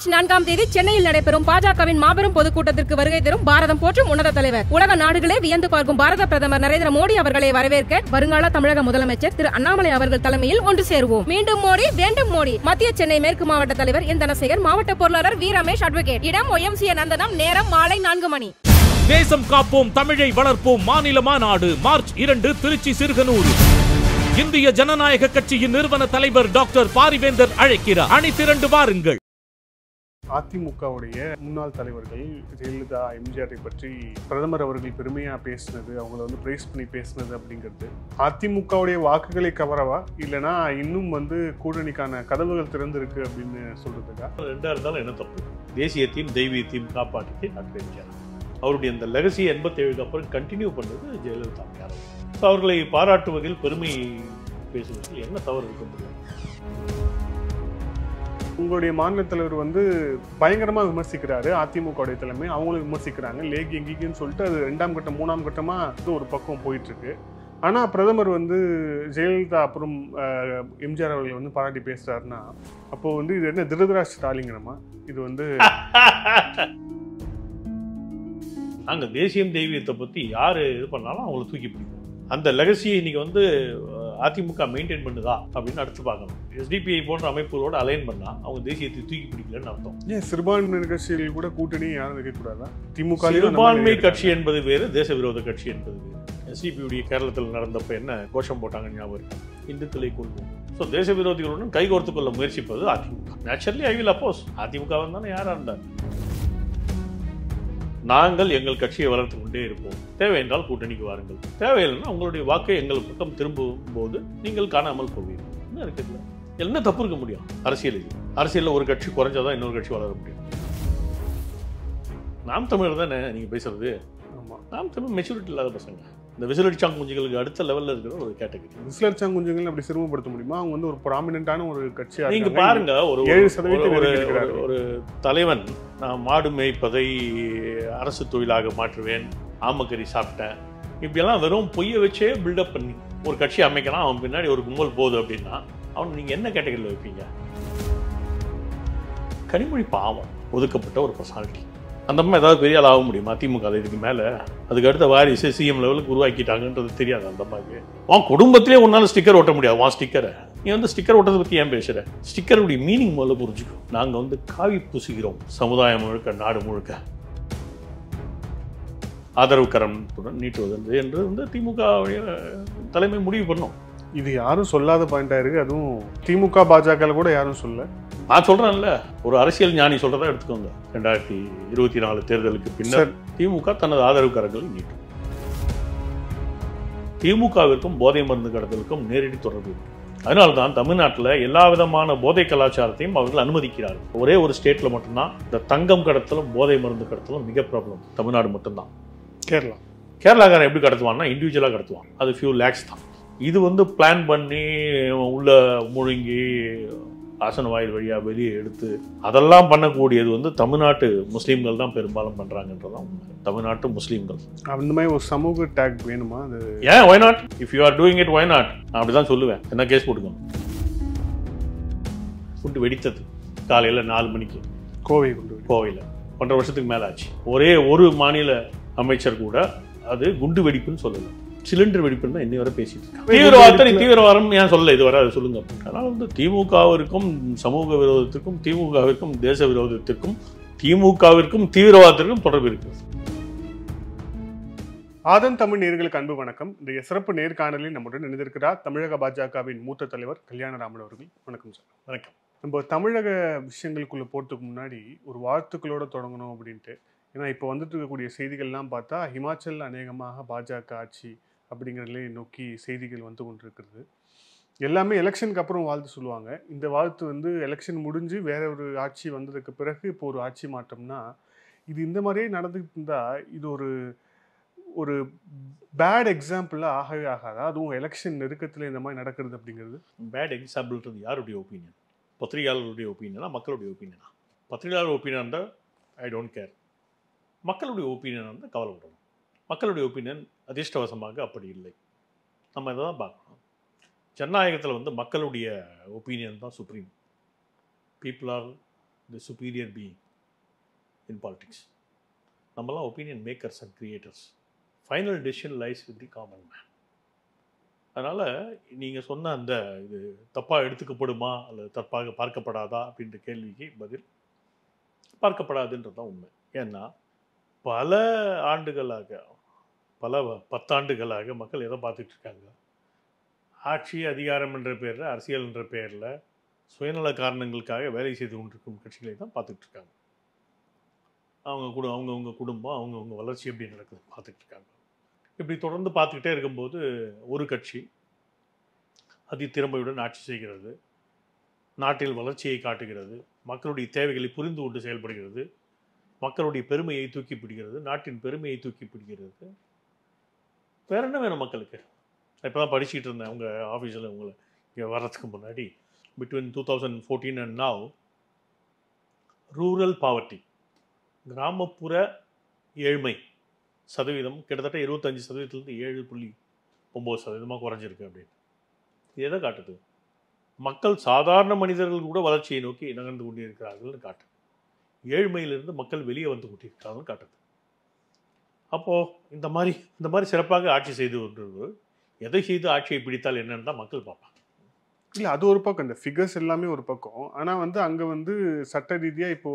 March 4ஆம் தேதி சென்னையில் நடைபெறும் பாஜகவின் மாபெரும் பொதுக்கூட்டத்திற்கு வருகை தரும் பாரதம் போற்றும் உன்னத தலைவர், உலக நாடுகளே வியந்து பார்க்கும் பாரத பிரதமர் நரேந்திர மோடி அவர்களை வரவேற்க வருங்கால தமிழக முதலமைச்சர் திரு அண்ணாமலை அவர்கள் தலைமையில் ஒன்று சேருவோம். மீண்டும் மோடி, வேண்டும் மோடி. மத்திய சென்னை மேற்கு மாவட்ட தலைவர் என் தனசேகர், மாவட்ட பொருளாளர் வி ரமேஷ் அட்வொகேட். இடம் OMCA நந்தனம். நேரம் மாலை 4 மணி. தேசம் காப்போம், தமிழை வளர்ப்போம் மாநில மாநாடு மார்ச் 2 திருச்சி சிறுகனூர். இந்திய ஜனநாயக கட்சியின் நிறுவன தலைவர் டாக்டர் பாரிவேந்தர் அழைக்கிறார். அணிதிரண்டு வாருங்கள். அதிமுகவுடைய முன்னாள் தலைவர்கள் ஜெயலலிதா, எம்ஜிஆரை பற்றி பிரதமர் அவர்கள் பெருமையா பேசினது, அவங்கள பிரைஸ் பண்ணி பேசினது அப்படிங்கிறது அதிமுகவுடைய வாக்குகளை கவரவா, இல்லைன்னா இன்னும் கூட்டணிக்கான கதவுகள் திறந்திருக்கு அப்படின்னு சொல்றதுக்கா? ரெண்டா இருந்தாலும் என்ன தப்பு? தேசியத்தையும் தெய்வீகத்தையும் காப்பாற்றி டாக்டர் எம்ஜிஆர் அவருடைய அந்த லெகசி 87க்கு அப்புறம் கண்டினியூ பண்ணது ஜெயலலிதா. அவர்களை பாராட்டுவதில் பெருமை பேசுவதில் என்ன தவறு இருக்க முடியும்? உங்களுடைய மாநில தலைவர் பயங்கரமா விமர்சிக்கிறாரு அதிமுக தலைமை, அவங்களும் விமர்சிக்கிறாங்க. லேக் எங்கின்னு சொல்லிட்டு அது 2ஆம் கட்டம் 3ஆம் கட்டமா ஒரு பக்கம் போயிட்டு இருக்கு. ஆனா பிரதமர் ஜெயலலிதா அப்புறம் எம்ஜிஆர் அவர்கள் பாராட்டி பேசுறாருன்னா, அப்போ இது என்ன திருதராஷ்டிர ஸ்டாலிங்கனமா? இது நாங்க தேசியம் தெய்வீகத்தை பத்தி யாரு இது பண்ணாலும் அவங்களை தூக்கி பிடிக்கும். அந்த லெகசியை இன்னைக்கு அதிமுக மெயின்டைன் பண்ணுதா அப்படின்னு அடுத்து பார்க்கணும். SDPI போன்ற அமைப்புகளோட அலைன் பண்ணா அவங்க தேசியத்தை தூக்கி பிடிக்கலன்னு அர்த்தம். ஏன் சிறுபான்மையினர் கட்சிகள் கூட கூட்டணி யாரும் வைக்கக்கூடாதா? திமுக சிறுபான்மை கட்சி என்பது வேறு, தேச விரோத கட்சி என்பது வேறு. SDPI கேரளத்தில் நடந்தப்ப என்ன கோஷம் போட்டாங்க ஞாபகம்? இந்துக்களை கொள்வோம். ஸோ தேச விரோதிகளுடன் கைகோர்த்து கொள்ள முயற்சிப்பது அதிமுக. நேச்சுரலி ஐ வில் அப்போஸ். அதிமுக தானே யாரா இருந்தார். நாங்கள் எங்கள் கட்சியை வளர்த்து கொண்டே இருப்போம். தேவை என்றால் கூட்டணிக்கு வாருங்கள், தேவையில்லைன்னா உங்களுடைய வாக்கை எங்கள் பக்கம் திரும்பும் போது நீங்கள் காணாமல் போவீர்கள். என்ன இருக்குல்ல, என்ன தப்பு இருக்க முடியும்? அரசியலில் ஒரு கட்சி குறைஞ்சாதான் இன்னொரு கட்சி வளர முடியும். நாம் தமிழர் தானே நீங்க பேசுறது. நாம் தமிழ் மெச்சூரிட்டி இல்லாத பசங்க, இந்த விசிலடிச்சாங் குஞ்சுகளுக்கு அடுத்த லெவலில் இருக்கிற ஒரு கேட்டகரி. விசிலடிச்சாங் குஞ்சுகள் அப்படி சிரமப்படுத்த முடியுமா? அவங்க ஒரு ப்ராமினென்ட்டான ஒரு கட்சியா நீங்க பாருங்க. ஒரு 7% ஒரு தலைவன், நான் மாடு மேய்ப்பதை அரசு தொழிலாக மாற்றுவேன், ஆமக்கறி சாப்பிட்டேன், இப்படியெல்லாம் வெறும் பொய்யை வச்சே பில்டப் பண்ணி ஒரு கட்சி அமைக்கலாம். அவன் பின்னாடி ஒரு கும்பல் போகுது அப்படின்னா அவன் நீங்க என்ன கேட்டகரியில் வைப்பீங்க? கனிமொழி பாவம், ஒதுக்கப்பட்ட ஒரு பர்சனாலிட்டி. அந்த மாதிரி ஏதாவது பெரிய ஆள் ஆக முடியுமா திமுக? இதுக்கு மேலே அதுக்கு அடுத்த வாரிசு சிஎம் லெவலுக்கு உருவாக்கிட்டாங்கன்றது தெரியாது. அந்த மாதிரி உன் குடும்பத்திலே ஒன்னால ஸ்டிக்கர் ஒட்ட முடியாது. உன் ஸ்டிக்கரை நீ ஸ்டிக்கர் ஒட்டதை பற்றி ஏன் பேசுகிற? ஸ்டிக்கருடைய மீனிங் முதல்ல புரிஞ்சுக்கும். நாங்கள் காவி பூசுகிறோம் சமுதாயம் முழுக்க, நாடு முழுக்க ஆதரவு கரத்துடன் நீட்டுவது என்று திமுக தலைமை முடிவு பண்ணோம். இது யாரும் சொல்லாத பாயிண்டா இருக்கு. அதுவும் திமுக பாஜக கூட யாரும் சொல்ல. நான் சொல்றேன்ல, ஒரு அரசியல் ஞானி சொல்றதா எடுத்துக்கோங்க. 2024 தேர்தலுக்கு பின்னர் திமுக தனது ஆதரவு கரங்களை நீட்டும். திமுகவிற்கும் போதை மருந்து கடத்தலுக்கும் நேரடி தொடர்பு. அதனால்தான் தமிழ்நாட்டில் எல்லா விதமான போதை கலாச்சாரத்தையும் அவர்கள் அனுமதிக்கிறார்கள். ஒரே ஒரு ஸ்டேட்ல மட்டும்தான் இந்த தங்கம் கடத்தலும் போதை மருந்து கடத்தலும் மிக ப்ராப்ளம். தமிழ்நாடு மட்டும்தான். கேரளாக்காரன் எப்படி கடத்துவான்னா இண்டிவிஜுவலாக கடத்துவான். அது ஃபியூ லேக்ஸ் தான். இது பிளான் பண்ணி உள்ள முழுங்கி ஆசன வாயில் வழியாக வெளியே எடுத்து அதெல்லாம் பண்ணக்கூடியது தமிழ்நாட்டு முஸ்லீம்கள் தான் பெரும்பாலும் பண்ணுறாங்கன்றதான் உண்மை. தமிழ்நாட்டு முஸ்லீம்கள். அந்த மாதிரி ஒரு சமூக டேக் வேணுமா? அது ஏன் why not? If you are doing it why not? நான் அப்படி தான் சொல்லுவேன். என்ன கேஸ் போட்டுக்கணும். ஃபுட்டு வெடித்தது காலையில் 4 மணிக்கு கோவையில் 1.5 வருஷத்துக்கு மேலே ஆச்சு. ஒரே ஒரு மாநில அமைச்சர் கூட அது குண்டு வெடிப்புன்னு சொல்லலை, சிலிண்டர் வெடிப்புன்னு தான் இன்னி வரை பேசிட்டு இருக்காங்க. தீவிரவாதம் ஏன் சொல்லலை இதுவரை? அதை சொல்லுங்க. அதனால திமுகவிற்கும் சமூக விரோதத்திற்கும், திமுகவிற்கும் தேச விரோதத்திற்கும், திமுகவிற்கும் தீவிரவாதத்திற்கும் தொடர்பு இருக்கு. ஆதன் தமிழ் நேயர்களுக்கு அன்பு வணக்கம். இந்த சிறப்பு நேர்காணலில் நம்முடன் இணைந்திருக்கிறார் தமிழக பாஜகவின் மூத்த தலைவர் கல்யாணராமன் அவர்கள். வணக்கம் சார். வணக்கம். நம்ம தமிழக விஷயங்களுக்குள்ள போறதுக்கு முன்னாடி ஒரு வாழ்த்துக்களோட தொடங்கணும் அப்படின்ட்டு. ஏன்னா இப்போ இருக்கக்கூடிய செய்திகள்லாம் பார்த்தா ஹிமாச்சல் அநேகமாக பாஜக ஆட்சி அப்படிங்கிறதுலே நோக்கி செய்திகள் கொண்டிருக்கிறது. எல்லாமே எலெக்ஷனுக்கு அப்புறம் வாழ்த்து சொல்லுவாங்க. இந்த வாழ்த்து எலெக்ஷன் முடிஞ்சு வேற ஒரு ஆட்சி வந்ததுக்கு பிறகு இப்போ ஒரு ஆட்சி மாற்றம்னா, இது இந்த மாதிரியே நடந்துகிட்டு இருந்தா இது ஒரு பேட் எக்ஸாம்பிளாக ஆகவே ஆகாதா? அதுவும் எலெக்ஷன் நெருக்கத்தில் இந்த மாதிரி நடக்கிறது அப்படிங்கிறது. பேட் எக்ஸாம்பிள்ன்றது யாருடைய ஒப்பீனியன்? பத்திரிகையாளருடைய ஒப்பீனியனா, மக்களுடைய ஒப்பீனியனா? பத்திரிகையாளர் ஒப்பீனியன் இருந்தால் ஐ டோன்ட் கேர். மக்களுடைய ஒப்பீனியன் வந்து கவலைப்படணும். மக்களுடைய ஒப்பீனியன் அதிர்ஷ்டவசமாக அப்படி இல்லை. நம்ம இதை தான் பார்க்கணும். ஜனநாயகத்தில் வந்து மக்களுடைய ஒப்பீனியன் தான் supreme. People are the superior being in politics. நம்மலாம் opinion makers and creators. Final decision lies with the common man. அதனால் நீங்கள் சொன்ன அந்த இது தப்பாக எடுத்துக்கப்படுமா அல்லது தப்பாக பார்க்கப்படாதா அப்படின்ற கேள்விக்கு பதில் பார்க்கப்படாதுன்றது தான் உண்மை. ஏன்னா பல ஆண்டுகளாக, பல 10 ஆண்டுகளாக மக்கள் எதை பார்த்துட்டு இருக்காங்க? ஆட்சி அதிகாரம் என்ற பேரில், அரசியல் என்ற பேரில் சுயநல காரணங்களுக்காக வேலை செய்து கொண்டிருக்கும் கட்சிகளை தான் பார்த்துட்டு இருக்காங்க. அவங்கவுங்க குடும்பம், அவங்கவுங்க வளர்ச்சி எப்படி நடக்குது பார்த்துட்டு இருக்காங்க. இப்படி தொடர்ந்து பார்த்துக்கிட்டே இருக்கும்போது ஒரு கட்சி திறமையுடன் ஆட்சி செய்கிறது, நாட்டில் வளர்ச்சியை காட்டுகிறது, மக்களுடைய தேவைகளை புரிந்து கொண்டு செயல்படுகிறது, மக்களுடைய பெருமையை தூக்கி பிடிக்கிறது, நாட்டின் பெருமையை தூக்கி பிடிக்கிறது. வேற என்ன வேணும் மக்களுக்கு? இப்போ தான் படிச்சுட்டு இருந்தேன் அவங்க ஆஃபீஸில், உங்களை இங்கே வர்றதுக்கு முன்னாடி, between 2014 and now rural poverty, கிராமப்புற ஏழ்மை சதவீதம் கிட்டத்தட்ட 75%லேருந்து 7.9% குறைஞ்சிருக்கு அப்படின்னு. இது எதை காட்டுது? மக்கள், சாதாரண மனிதர்கள் கூட வளர்ச்சியை நோக்கி நகர்ந்து கொண்டிருக்கிறார்கள்னு காட்டுது. ஏழ்மையிலிருந்து மக்கள் வெளியே வந்து கொண்டிருக்கிறார்கள்னு காட்டுது. அப்போது இந்த மாதிரி சிறப்பாக ஆட்சி செய்து கொண்டிருக்கிறது, எதை செய்து ஆட்சியை பிடித்தால் என்னன்னு தான் மக்கள் பார்ப்பாங்க. இல்லை, அது ஒரு பக்கம், இந்த ஃபிகர்ஸ் எல்லாமே ஒரு பக்கம். ஆனால் அங்கே சட்ட ரீதியாக இப்போ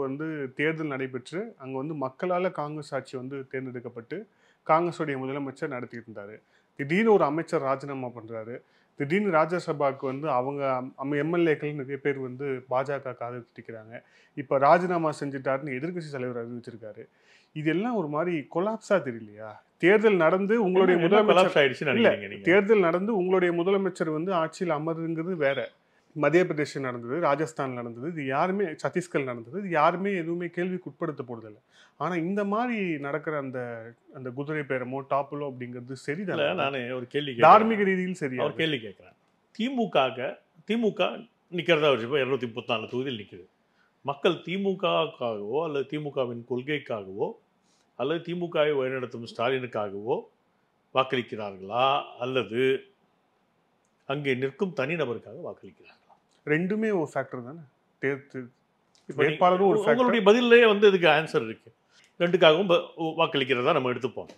தேர்தல் நடைபெற்று அங்கே மக்களால் காங்கிரஸ் ஆட்சி தேர்ந்தெடுக்கப்பட்டு காங்கிரஸுடைய முதலமைச்சர் நடத்திட்டு இருந்தார். திடீர்னு ஒரு அமைச்சர் ராஜினாமா பண்ணுறாரு. திடீர்னு ராஜ்யசபாவுக்கு அவங்க எம்எல்ஏக்கள் நிறைய பேர் பாஜக ஆதரிக்கிறாங்க. இப்போ ராஜினாமா செஞ்சுட்டாருன்னு எதிர்க்கட்சி தலைவர் அறிவிச்சிருக்காரு. இதெல்லாம் ஒரு மாதிரி கொலாப்ஸா தெரியலையா? தேர்தல் நடந்து உங்களுடைய முதலமைச்சர் ஆட்சியில் அமருங்கிறது வேற. மத்திய பிரதேசம் நடந்தது, ராஜஸ்தான் நடந்தது, இது யாருமே, சத்தீஸ்கர் நடந்தது, இது யாருமே எதுவுமே கேள்விக்கு உட்படுத்த போறதில்லை. ஆனா இந்த மாதிரி நடக்கிற அந்த குதிரை பேரமோ டாப்புலோ அப்படிங்கிறது சரிதானே? நான் ஒரு கேள்வி, தார்மீக ரீதியில் சரியா ஒரு கேள்வி கேட்கிறேன். திமுக நிக்கிறதா வச்சு 234 தொகுதியில் நிற்குது. மக்கள் திமுகவுக்காகவோ அல்லது திமுகவின் கொள்கைக்காகவோ அல்லது திமுகவை வழிநடத்தும் ஸ்டாலினுக்காகவோ வாக்களிக்கிறார்களா அல்லது அங்கே நிற்கும் தனிநபருக்காக வாக்களிக்கிறார்களா? ரெண்டுமே ஒரு ஃபேக்டர் தானே. உங்களுடைய பதிலேயே இதுக்கு ஆன்சர் இருக்கு. ரெண்டுக்காகவும் வாக்களிக்கிறதா நம்ம எடுத்துப்போம்.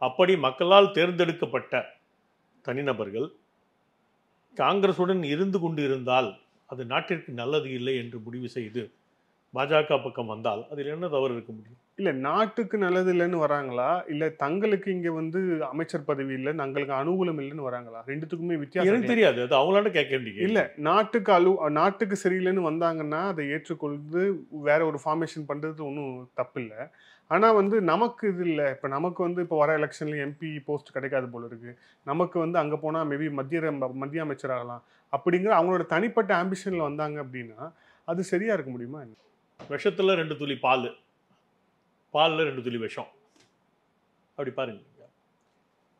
அப்படி மக்களால் தேர்ந்தெடுக்கப்பட்ட தனிநபர்கள் காங்கிரசுடன் இருந்து கொண்டு இருந்தால் அது நாட்டிற்கு நல்லது இல்லை என்று முடிவு செய்து பாஜக பக்கம் வந்தால் அதில் என்ன தவறு இருக்க முடியும்? இல்லை, நாட்டுக்கு நல்லது இல்லைன்னு வராங்களா, இல்லை தங்களுக்கு இங்கே அமைச்சர் பதவி இல்லை, தங்களுக்கு அனுகூலம் இல்லைன்னு வராங்களா? ரெண்டுத்துக்குமே வித்தியாசம் எனக்கு தெரியாது. அது அவங்களாண்ட கேட்க வேண்டிய இல்லை. நாட்டுக்கு சரியில்லைன்னு வந்தாங்கன்னா அதை ஏற்றுக்கொண்டு வேற ஒரு ஃபார்மேஷன் பண்ணுறது ஒன்றும் தப்பு இல்லை. ஆனால் நமக்கு இது இல்லை. இப்போ நமக்கு இப்போ வர எலெக்ஷனில் எம்பி போஸ்ட் கிடைக்காது போல இருக்கு. நமக்கு அங்கே போனால் மேபி மத்திய அமைச்சர் ஆகலாம் அப்படிங்கிற அவங்களோட தனிப்பட்ட ஆம்பிஷனில் வந்தாங்க அப்படின்னா அது சரியா இருக்க முடியுமா? விஷத்துல 2 துளி பாலில் 2 துளி விஷம். அப்படி பாருங்க,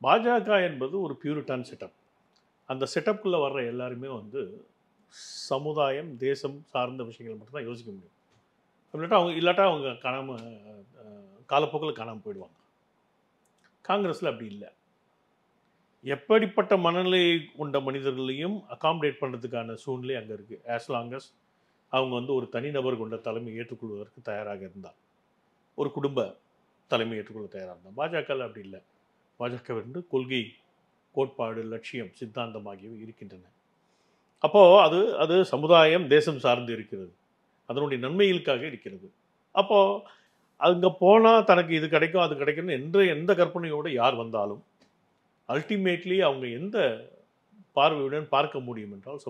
பாஜக என்பது ஒரு பியூரிட்டான் செட்டப். அந்த செட்டப்புக்குள்ளே வர்ற எல்லாருமே சமுதாயம், தேசம் சார்ந்த விஷயங்கள் மட்டும்தான் யோசிக்க முடியும். இல்லாட்டா அவங்க காலப்போக்கில் காணாமல் போயிடுவாங்க. காங்கிரஸில் அப்படி இல்லை. எப்படிப்பட்ட மனநிலை கொண்ட மனிதர்களையும் அகாமடேட் பண்ணுறதுக்கான சூழ்நிலை அங்கே இருக்குது. ஆஸ் லாங் அஸ் அவங்க ஒரு தனிநபர் கொண்ட தலைமை ஏற்றுக்கொள்வதற்கு தயாராக இருந்தால், ஒரு குடும்ப தலைமை ஏற்றுக்கொள்ள தயாராக இருந்தால். பாஜகவில் அப்படி இல்லை. பாஜக கொள்கை, கோட்பாடு, லட்சியம், சித்தாந்தம் ஆகியவை இருக்கின்றன. அப்போது அது சமுதாயம், தேசம் சார்ந்து இருக்கிறது, அதனுடைய நன்மைகளுக்காக இருக்கிறது. அப்போது அங்கே போனால் தனக்கு இது கிடைக்கும் அது கிடைக்கும்னு எந்த கற்பனையோடு யார் வந்தாலும் அல்டிமேட்லி அவங்க எந்த பார்வையுடன் பார்க்க முடியும் என்றால்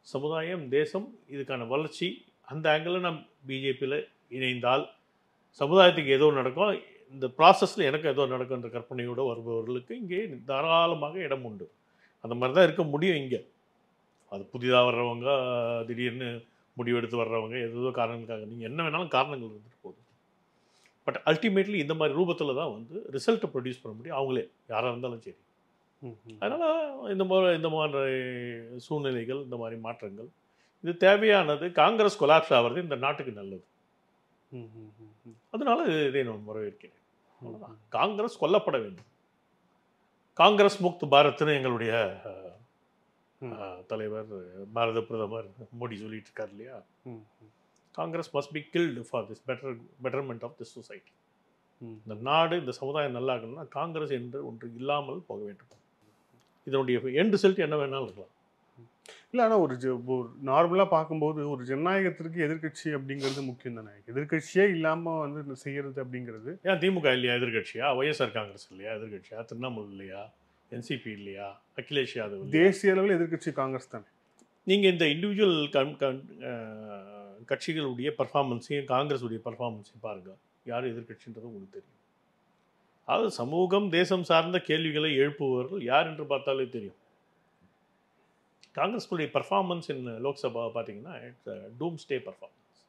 சமுதாயம், தேசம், இதுக்கான வளர்ச்சி. அந்த ஆங்கிளில் நாம் பிஜேபியில் இணைந்தால் சமுதாயத்துக்கு ஏதோ நடக்கும், இந்த ப்ராசஸில் எனக்கு ஏதோ நடக்கும்ன்ற கற்பனையோடு வருபவர்களுக்கு இங்கே தாராளமாக இடம் உண்டு. அந்த மாதிரி தான் இருக்க முடியும் இங்கே. அது புதிதாக வர்றவங்க, திடீர்னு முடிவெடுத்து வர்றவங்க, ஏதோ காரணங்களுக்காக, நீங்கள் என்ன வேணாலும் காரணங்கள் இருந்துட்டு போகுது. பட் அல்டிமேட்லி இந்த மாதிரி ரூபத்தில் தான் ரிசல்ட்டை ப்ரொடியூஸ் பண்ண முடியும், அவங்களே யாராக இருந்தாலும் சரி. அதனால் இந்த மாதிரி சூழ்நிலைகள், இந்த மாதிரி மாற்றங்கள் இது தேவையானது. காங்கிரஸ் கொலாப்ஸ் ஆகிறது இந்த நாட்டுக்கு நல்லது. அதனால இதை நான் வரவேற்கிறேன். காங்கிரஸ் கொல்லப்பட வேண்டும். காங்கிரஸ் முக்த் பாரத்னு எங்களுடைய தலைவர் பாரத பிரதமர் மோடி சொல்லிட்டு இருக்கார் இல்லையா, ம், Congress must be killed for this betterment of this society. இந்த நாடு இந்த சமுதாயம் நல்லா இருக்கணும்னா காங்கிரஸ் என்று ஒன்று இல்லாமல் போக வேண்டும். இதனுடைய எண்ட் ரிசல்ட் என்ன வேணாலும் இருக்கலாம். இல்லை, ஆனால் ஒரு நார்மலாக பார்க்கும்போது ஒரு ஜனநாயகத்திற்கு எதிர்க்கட்சி அப்படிங்கிறது முக்கியம் தானே. எதிர்க்கட்சியே இல்லாமல் வந்து செய்கிறது அப்படிங்கிறது. ஏன் திமுக இல்லையா எதிர்கட்சியா, ஒய்எஸ்ஆர் காங்கிரஸ் இல்லையா எதிர்கட்சியா, திரிணாமுல் இல்லையா, என்சிபி இல்லையா, அகிலேஷ் யாதவ் இல்லையா? தேசிய அளவில் எதிர்க்கட்சி காங்கிரஸ் தானே. நீங்கள் இந்த இண்டிவிஜுவல் கட்சிகளுடைய பர்ஃபார்மன்ஸையும் காங்கிரஸுடைய பர்ஃபார்மன்ஸையும் பாருங்கள், யார் எதிர்கட்சின்றது உங்களுக்கு தெரியும். அதாவது சமூகம் தேசம் சார்ந்த கேள்விகளை எழுப்புபவர்கள் யார் என்று பார்த்தாலே தெரியும். காங்கிரஸுடைய பர்ஃபார்மன்ஸ் இன் லோக்சபா பார்த்தீங்கன்னா இட்ஸ் டூம் ஸ்டே பர்ஃபார்மன்ஸ்,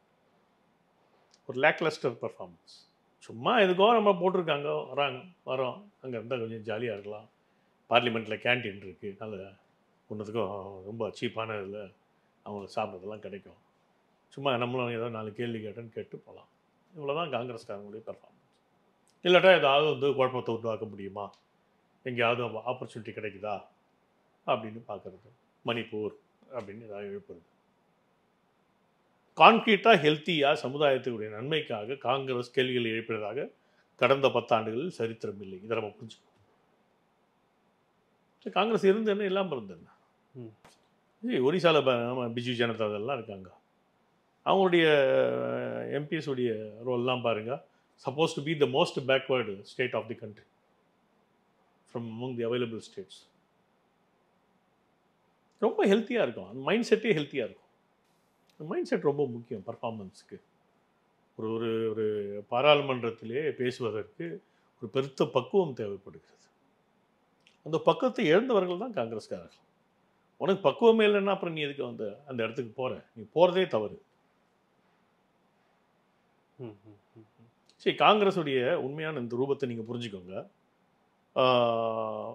ஒரு லேக்லஸ்டர் பர்ஃபார்மன்ஸ். சும்மா எதுக்கோ நம்ம போட்டிருக்காங்க, வரோம் அங்கே இருந்தால் கொஞ்சம் ஜாலியாக இருக்கலாம், பார்லிமெண்ட்டில் கேன்டீன் இருக்குது, நல்ல ஒன்றுத்துக்கும் ரொம்ப சீப்பான இதில் அவங்களுக்கு சாப்பிட்றதெல்லாம் கிடைக்கும், சும்மா நம்மளும் ஏதோ 4 கேள்வி கேட்டேன்னு கேட்டு போகலாம். இவ்வளோ தான் காங்கிரஸ்காரங்களுடைய பர்ஃபார்மன்ஸ். இல்லாட்டா ஏதாவது வந்து குழப்பத்தை உருவாக்க முடியுமா, எங்கேயாவது ஆப்பர்ச்சுனிட்டி கிடைக்குதா அப்படின்னு பார்க்குறது, மணிப்பூர் அப்படின்னு ஏதாவது எழுப்புறது. கான்கிரீட்டாக ஹெல்த்தியாக சமுதாயத்துடைய நன்மைக்காக காங்கிரஸ் கேள்விகளை எழுப்பினதாக கடந்த 10 ஆண்டுகளில் சரித்திரம் இல்லை. இதை நம்ம புரிஞ்சுக்கணும். காங்கிரஸ் இருந்தேன்னு இல்லாமல் இருந்தேன்னா ஒரிசாவில் பிஜு ஜனதா தள்லாம் இருக்காங்க, அவங்களுடைய எம்பிஎஸ் உடைய ரோல்லாம் பாருங்கள். Supposed to be the most backward state of the country from among the available states. ரொம்ப ஹெல்த்தியாக இருக்கும், அந்த மைண்ட் செட்டே ஹெல்த்தியாக இருக்கும். அந்த மைண்ட் செட் ரொம்ப முக்கியம் பர்ஃபார்மன்ஸுக்கு. ஒரு ஒரு ஒரு பாராளுமன்றத்திலே பேசுவதற்கு ஒரு பெருத்த பக்குவம் தேவைப்படுகிறது. அந்த பக்குவத்தை இழந்தவர்கள் தான் காங்கிரஸ்காரர்கள். உனக்கு பக்குவமே இல்லைன்னா அப்புறம் நீ எதுக்கு வந்து அந்த இடத்துக்கு போகிற, நீ போகிறதே தவறு. சரி, காங்கிரஸுடைய உண்மையான இந்த ரூபத்தை நீங்கள் புரிஞ்சுக்கோங்க.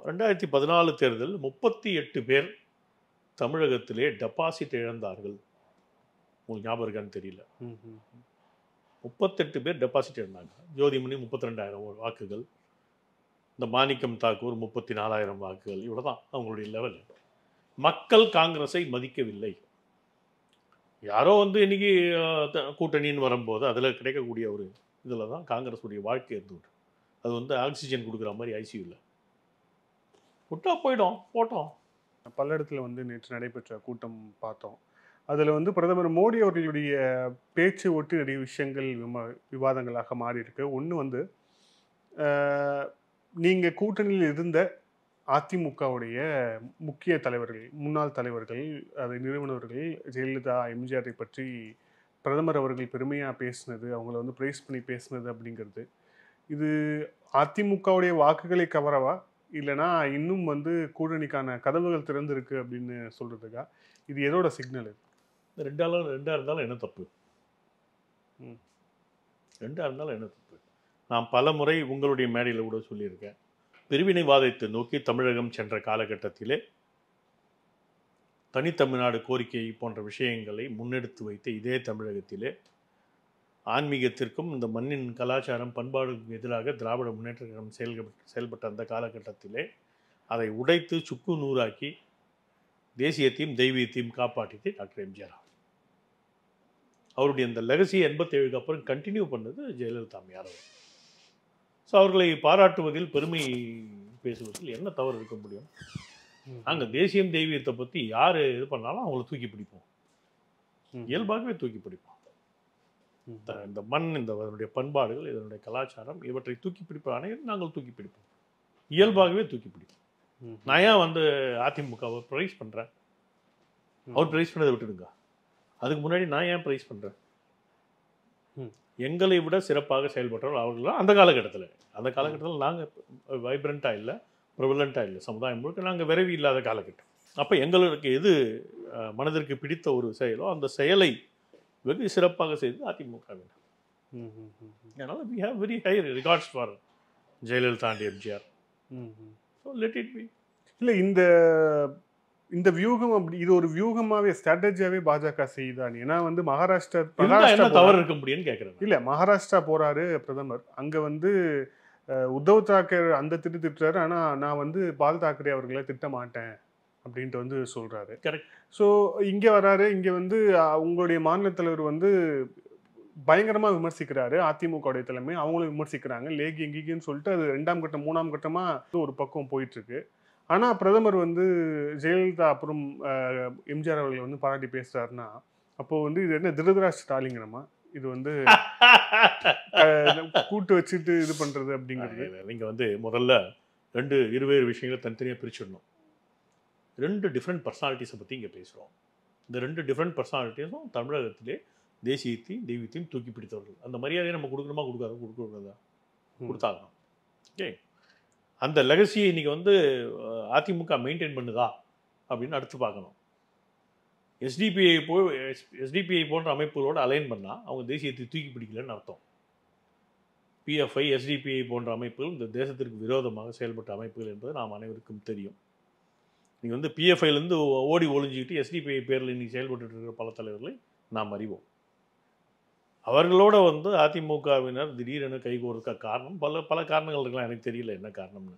2014 தேர்தல் 38 பேர் தமிழகத்திலே டெபாசிட் இழந்தார்கள். உங்களுக்கு ஞாபகம் இருக்கான்னு தெரியல. 38 பேர் டெபாசிட் இழந்தாங்க. ஜோதிமணி 32,000 வாக்குகள், இந்த மாணிக்கம் தாக்கூர் 34,000 வாக்குகள். இவ்வளோ தான் அவங்களுடைய லெவல். மக்கள் காங்கிரஸை மதிக்கவில்லை. யாரோ வந்து இன்னைக்கு கூட்டணின்னு வரும்போது அதில் கிடைக்கக்கூடிய ஒரு இதில் தான் காங்கிரஸுடைய வாழ்க்கை இருந்துவிட்டு, அது வந்து ஆக்சிஜன் கொடுக்குற மாதிரி ஐசியூவில் விட்டா போட்டோம். பல்லடத்தில் வந்து நேற்று நடைபெற்ற கூட்டம் பார்த்தோம். அதில் வந்து பிரதமர் மோடி அவர்களுடைய பேச்சு ஒட்டி நிறைய விஷயங்கள் விவாதங்களாக மாறி இருக்கு. ஒன்று வந்து நீங்கள் கூட்டணியில் இருந்த அதிமுகவுடைய முக்கிய தலைவர்கள், முன்னாள் தலைவர்கள், அதை நிறுவனர்கள் ஜெயலலிதா எம்ஜிஆரை பற்றி பிரதமர் அவர்கள் பெருமையாக பேசினது, அவங்கள வந்து ப்ரைஸ் பண்ணி பேசினது அப்படிங்கிறது, இது அதிமுகவுடைய வாக்குகளை கவரவா இல்லைனா இன்னும் வந்து கூட்டணிக்கான கதவுகள் திறந்திருக்கு அப்படின்னு சொல்கிறதுக்கா? இது எதோட சிக்னல்? ரெண்டா இருந்தாலும் என்ன தப்பு? ரெண்டா இருந்தாலும் என்ன தப்பு? நான் பல முறை உங்களுடைய மேடையில் கூட சொல்லியிருக்கேன். பிரிவினைவாதத்தை நோக்கி தமிழகம் சென்ற காலகட்டத்திலே தனித்தமிழ்நாடு கோரிக்கை போன்ற விஷயங்களை முன்னெடுத்து வைத்த இதே தமிழகத்திலே ஆன்மீகத்திற்கும் இந்த மண்ணின் கலாச்சாரம் பண்பாடுக்கும் எதிராக திராவிட முன்னேற்ற கழகம் செயல்பட்ட அந்த காலகட்டத்திலே அதை உடைத்து சுக்கு நூறாக்கி தேசியத்தையும் தெய்வீகத்தையும் காப்பாற்றியது டாக்டர் எம்ஜிஆர். அவருடைய அந்த லெகசி 87க்கு அப்புறம் கண்டினியூ பண்ணது ஜெயலலிதா அம்மையார். ஸோ அவர்களை பாராட்டுவதில் பெருமை பேசுவதில் என்ன தவறு இருக்க முடியும்? நாங்கள் தேசியம் தெய்வீகத்தை பற்றி யார் இது பண்ணாலும் அவங்கள தூக்கி பிடிப்போம், இயல்பாகவே தூக்கி பிடிப்போம். இந்த மண், இதனுடைய பண்பாடுகள், இதனுடைய கலாச்சாரம், இவற்றை தூக்கி பிடிப்ப அனைவரும் நாங்கள் தூக்கி பிடிப்போம், இயல்பாகவே தூக்கி பிடிப்போம். நான் ஏன் வந்து அதிமுகவை ப்ரைஸ் பண்ணுறேன்? அவர் ப்ரைஸ் பண்ணதை விட்டுடுங்க. அதுக்கு முன்னாடி நான் ஏன் ப்ரைஸ் பண்ணுறேன்? எங்களை விட சிறப்பாக செயல்பட்டவர்கள் அவர்கள். அந்த காலகட்டத்தில் நாங்கள் வைப்ரண்ட்டாக இல்லை, ப்ரிவலண்ட்டாக இல்லை, சமுதாயம் முழுக்க நாங்கள் விரைவி இல்லாத காலகட்டம். அப்போ எங்களுக்கு எது மனதிற்கு பிடித்த ஒரு செயலோ அந்த செயலை வெகு சிறப்பாக செய்து அதிமுகவினர். அதனால் we have very high regards for Jayalalithaa and MGR. So let it be. இல்லை, இந்த வியூகம் அப்படி இது ஒரு வியூகமாகவே ஸ்ட்ராட்டஜியாகவே பாஜக செய்யுதான்? ஏன்னா வந்து மகாராஷ்டிரா தவறு இருக்க முடியும்னு கேட்குறேன். இல்லை, மகாராஷ்டிரா போறாரு பிரதமர், அங்கே வந்து உத்தவ் தாக்கரே அந்த திட்டுறாரு, ஆனால் நான் வந்து பால் தாக்கரே அவர்களை திட்ட மாட்டேன் அப்படின்ட்டு வந்து சொல்றாரு. கரெக்ட். ஸோ இங்கே வராரு. இங்கே வந்து உங்களுடைய மாநில தலைவர் வந்து பயங்கரமா விமர்சிக்கிறாரு. அதிமுகவுடைய தலைமை அவங்களும் விமர்சிக்கிறாங்க. லேகி எங்கின்னு சொல்லிட்டு அது 2ஆம் கட்டம் 3ஆம் கட்டமா ஒரு பக்கம் போயிட்டு இருக்கு. ஆனா பிரதமர் வந்து ஜெயலலிதா அப்புறம் எம்ஜிஆர் அவர்களை வந்து பாராட்டி பேசுறாருன்னா, அப்போ வந்து இது என்ன திருதராஷ்டிர ஸ்டாலிங்கனமா? இது வந்து கூட்டு வச்சுட்டு இது பண்றது அப்படிங்கிறது. நீங்க வந்து முதல்ல இருவேறு விஷயங்களை தனித்தனியாக பிரிச்சிடணும். 2 டிஃப்ரெண்ட் பர்சனாலிட்டிஸை பற்றி இங்கே பேசுகிறோம். இந்த 2 டிஃப்ரெண்ட் பர்சனாலிட்டிஸும் தமிழகத்திலே தேசியத்தையும் தெய்வத்தையும் தூக்கி பிடித்தவர்கள். அந்த மரியாதையை நம்ம கொடுக்கணுமா கொடுக்கக்கூடாதா? கொடுத்தாகணும். ஓகே, அந்த லெகசியை இன்னைக்கு வந்து அதிமுக மெயின்டைன் பண்ணுதா அப்படின்னு அடுத்து பார்க்கணும். எஸ்டிபிஐ போன்ற அமைப்புகளோடு அலைன் பண்ணால் அவங்க தேசியத்தை தூக்கி பிடிக்கலன்னு அர்த்தம். பிஎஃப்ஐ, எஸ்டிபிஐ போன்ற அமைப்புகள் இந்த தேசத்திற்கு விரோதமாக செயல்பட்ட அமைப்புகள் என்பது நாம் அனைவருக்கும் தெரியும். நீங்கள் வந்து பிஎஃப்ஐலேருந்து ஓடி ஒளிஞ்சிக்கிட்டு எஸ்டிபிஐ பேரில் இன்றைக்கி செயல்பட்டு இருக்கிற பல தலைவர்களை நாம் அறிவோம். அவர்களோட வந்து அதிமுகவினர் திடீரென கைகோர்க்க காரணம் பல காரணங்கள் இருக்கலாம். எனக்கு தெரியல என்ன காரணம்னு.